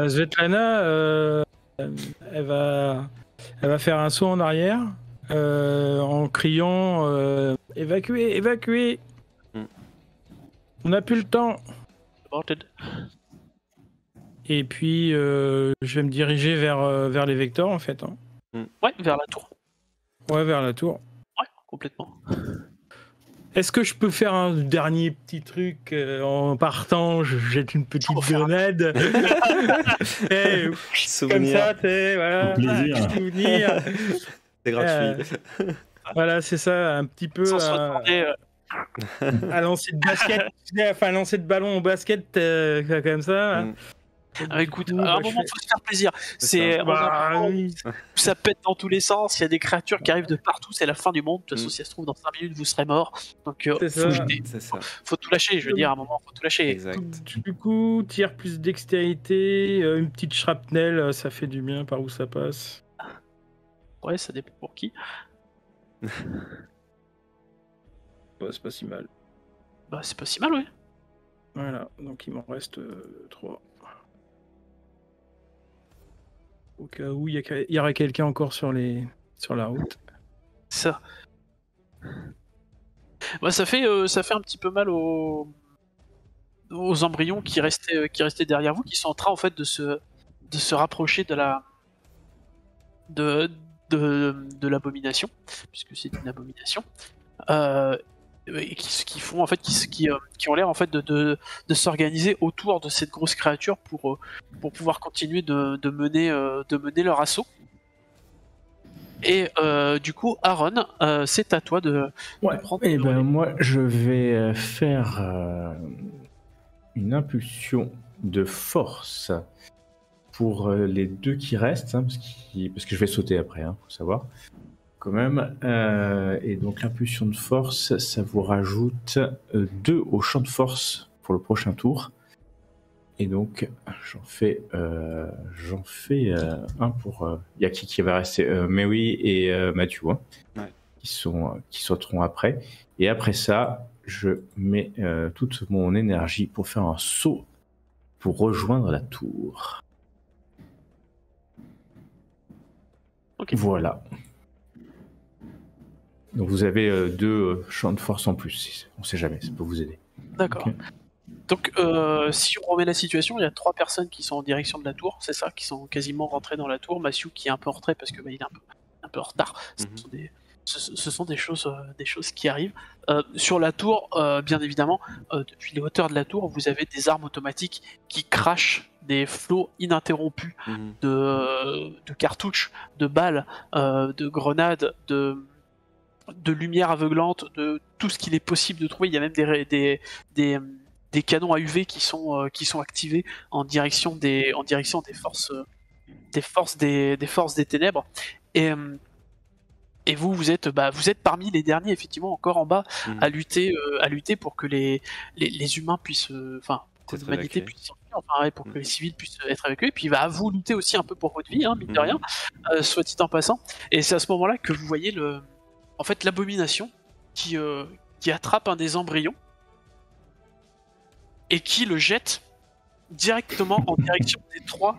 Svetlana, elle va faire un saut en arrière en criant évacuez. Mm. On n'a plus le temps. Aborted. Et puis je vais me diriger vers les vecteurs en fait. Hein. Ouais, vers la tour. Ouais, vers la tour. Ouais, complètement. Est-ce que je peux faire un dernier petit truc en partant? Je jette une petite Faut faire un- grenade. Eh, comme Souvenir. ça, voilà. Au plaisir. Un petit souvenir. C'est gratuit. Voilà, c'est ça, un petit peu Sans se retourner, à lancer de basket, enfin lancer de ballon au basket comme ça. Mm. écoute, Du coup, à un je moment, fais- faut se faire plaisir. C'est C'est ça. on a un Bah, moment oui. où ça pète dans tous les sens, il y a des créatures qui arrivent de partout, c'est la fin du monde. De toute façon, Mm. si ça se trouve, dans 5 minutes, vous serez mort. Donc, C'est faut, ça. C'est ça. faut tout lâcher, je veux dire, à un moment, faut tout lâcher. Exact. Du coup, tir plus dextérité, une petite shrapnel, ça fait du bien par où ça passe. Ouais, ça dépend pour qui. Ouais, c'est pas si mal. Bah, c'est pas si mal, ouais. Voilà, donc il m'en reste 3. Au cas où il y aurait quelqu'un encore sur la route. Ça. Bah, ça fait un petit peu mal aux embryons qui restaient derrière vous, qui sont en train en fait de se rapprocher de l'abomination, puisque c'est une abomination, et qui font en fait qui ont l'air en fait de s'organiser autour de cette grosse créature pour pouvoir continuer de mener leur assaut. Et du coup, Aaron, c'est à toi de prendre Et le ben relais. moi je vais faire une impulsion de force pour les deux qui restent, hein, parce que je vais sauter après, faut savoir, quand même. Et donc l'impulsion de force, ça vous rajoute 2 au champ de force pour le prochain tour. Et donc j'en fais un pour... Il y a qui va rester Mary et Mathieu, hein, Ouais. qui sauteront après. Et après ça, je mets toute mon énergie pour faire un saut pour rejoindre la tour. Ok. Voilà. Donc vous avez 2 champs de force en plus. On sait jamais, ça peut vous aider. D'accord. Ok. Donc, si on remet la situation, il y a 3 personnes qui sont en direction de la tour, c'est ça, qui sont quasiment rentrées dans la tour. Mathieu qui est un peu en retrait parce que il est un peu en retard. Ce Mhm. sont ce sont des choses qui arrivent. Sur la tour, bien évidemment, depuis les hauteurs de la tour, vous avez des armes automatiques qui crachent des flots ininterrompus de cartouches, de balles, de grenades, de lumière aveuglante, de tout ce qu'il est possible de trouver. Il y a même des canons à UV qui sont activés en direction des forces des ténèbres. Et vous êtes parmi les derniers, effectivement, encore en bas, à lutter pour que les humains puissent, que l'humanité puisse s'enfuir, pour que les civils puissent être évacués. Et puis à vous lutter aussi un peu pour votre vie, mine de rien, soit dit en passant. Et c'est à ce moment-là que vous voyez l'abomination qui attrape un des embryons et qui le jette directement en direction des trois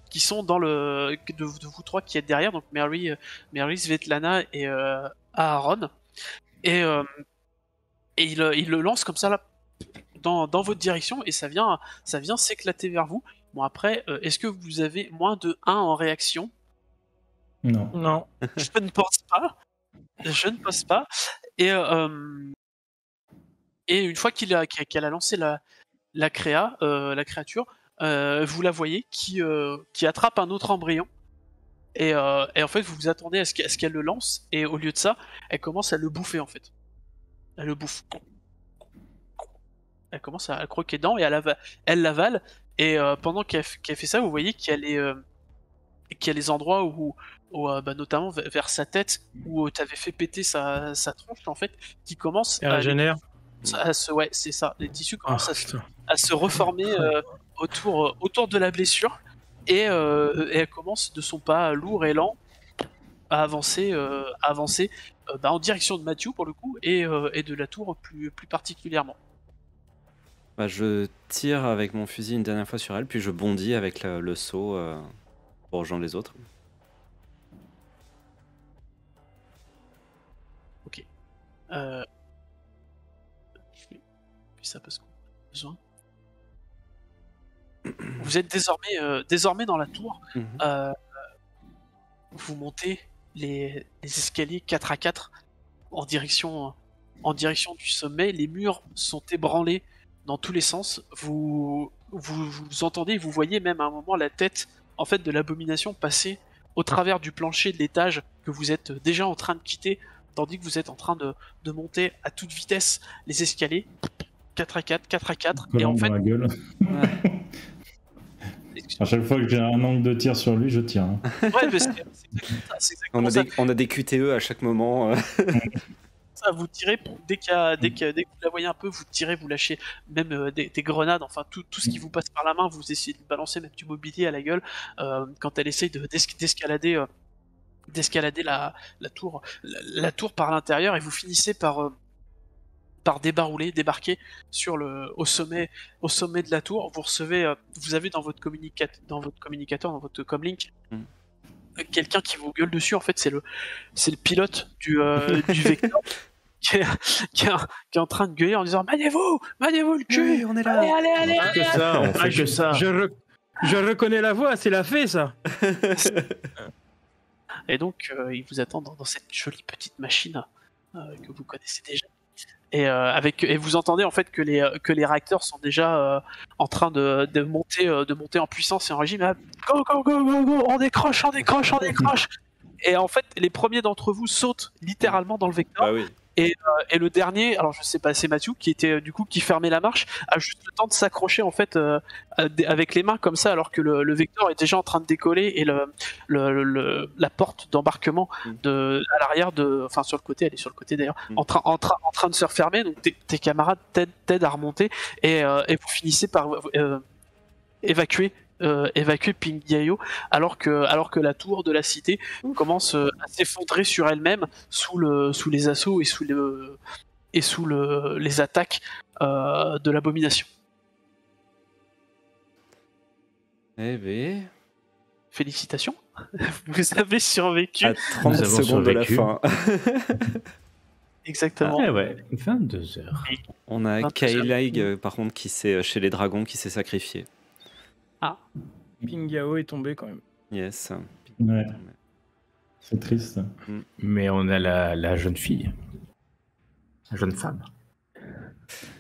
qui sont dans de vous trois qui êtes derrière, donc Mary, Svetlana et Aaron, et il le lance comme ça là dans votre direction, et ça vient s'éclater vers vous. Bon, après, est-ce que vous avez moins de 1 en réaction? Non. Je ne pense pas. Et une fois qu'elle a lancé la créature, vous la voyez qui attrape un autre embryon, et en fait vous vous attendez à ce qu'elle le lance, et au lieu de ça, elle commence à le bouffer en fait. Elle le bouffe. Elle commence à croquer dedans et elle l'avale, et pendant qu'elle fait ça, vous voyez qu'il y a les endroits où notamment vers sa tête où tu avais fait péter sa tronche en fait, qui commence à régénérer. Ouais, c'est ça. Les tissus commencent à se reformer autour de la blessure, et elle commence de son pas lourd et lent à avancer en direction de Matthew pour le coup, et de la tour plus particulièrement. Je tire avec mon fusil une dernière fois sur elle, puis je bondis avec le saut pour rejoindre les autres. Ok. Puis ça parce qu'on a besoin. Vous êtes désormais dans la tour. Vous montez les escaliers 4 à 4 en direction du sommet. Les murs sont ébranlés dans tous les sens. Vous entendez, vous voyez même à un moment la tête en fait de l'abomination passer au travers du plancher de l'étage que vous êtes déjà en train de quitter, tandis que vous êtes en train de monter à toute vitesse les escaliers 4 à 4, et en fait dans la gueule. À chaque fois que j'ai un angle de tir sur lui, je tire. Ouais, mais c'est exactement ça. On a des QTE à chaque moment. Ça, vous tirez dès que vous la voyez un peu, vous tirez, vous lâchez même des grenades, enfin tout ce qui vous passe par la main, vous essayez de balancer même du mobilier à la gueule quand elle essaye d'escalader la tour par l'intérieur, et vous finissez par débarquer au sommet de la tour. Vous avez dans votre communicateur, dans votre comlink, quelqu'un qui vous gueule dessus. En fait, c'est le pilote du Vector qui est en train de gueuler en disant maniez-vous le cul, on est là. Allez. On fait que ça. Je reconnais la voix, c'est la fée, ça. Et donc, il vous attend dans cette jolie petite machine que vous connaissez déjà. Et vous entendez en fait que les réacteurs sont déjà en train de monter en puissance et en régime. Go, on décroche. Et en fait, les premiers d'entre vous sautent littéralement dans le Vector. Ah oui. Et le dernier, alors je sais pas, c'est Matthew qui fermait la marche, a juste le temps de s'accrocher en fait avec les mains comme ça, alors que le Vector est déjà en train de décoller, et la porte d'embarquement à l'arrière sur le côté, elle est sur le côté d'ailleurs, en train de se refermer. Donc tes camarades t'aident à remonter, et vous finissez par évacuer Ping-Yayo, alors que la tour de la cité commence à s'effondrer sur elle-même sous les assauts et sous les attaques de l'abomination. Eh bien... Félicitations, vous avez survécu à 30 secondes de la fin. Exactement. Ouais, 22 heures. On a Kailaig par contre qui s'est chez les dragons, qui s'est sacrifié. Ping Yao est tombé quand même. Yes. Ouais. C'est triste. Mais on a la jeune fille. La jeune femme.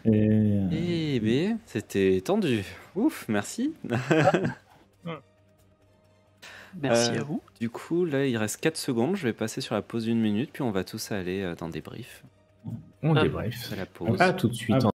Et Eh ben, c'était tendu. Ouf, merci. Merci à vous. Du coup, là, il reste 4 secondes. Je vais passer sur la pause d'une minute, puis on va tous aller dans des briefs. On débrief. À la pause. Pas tout de suite. Ah,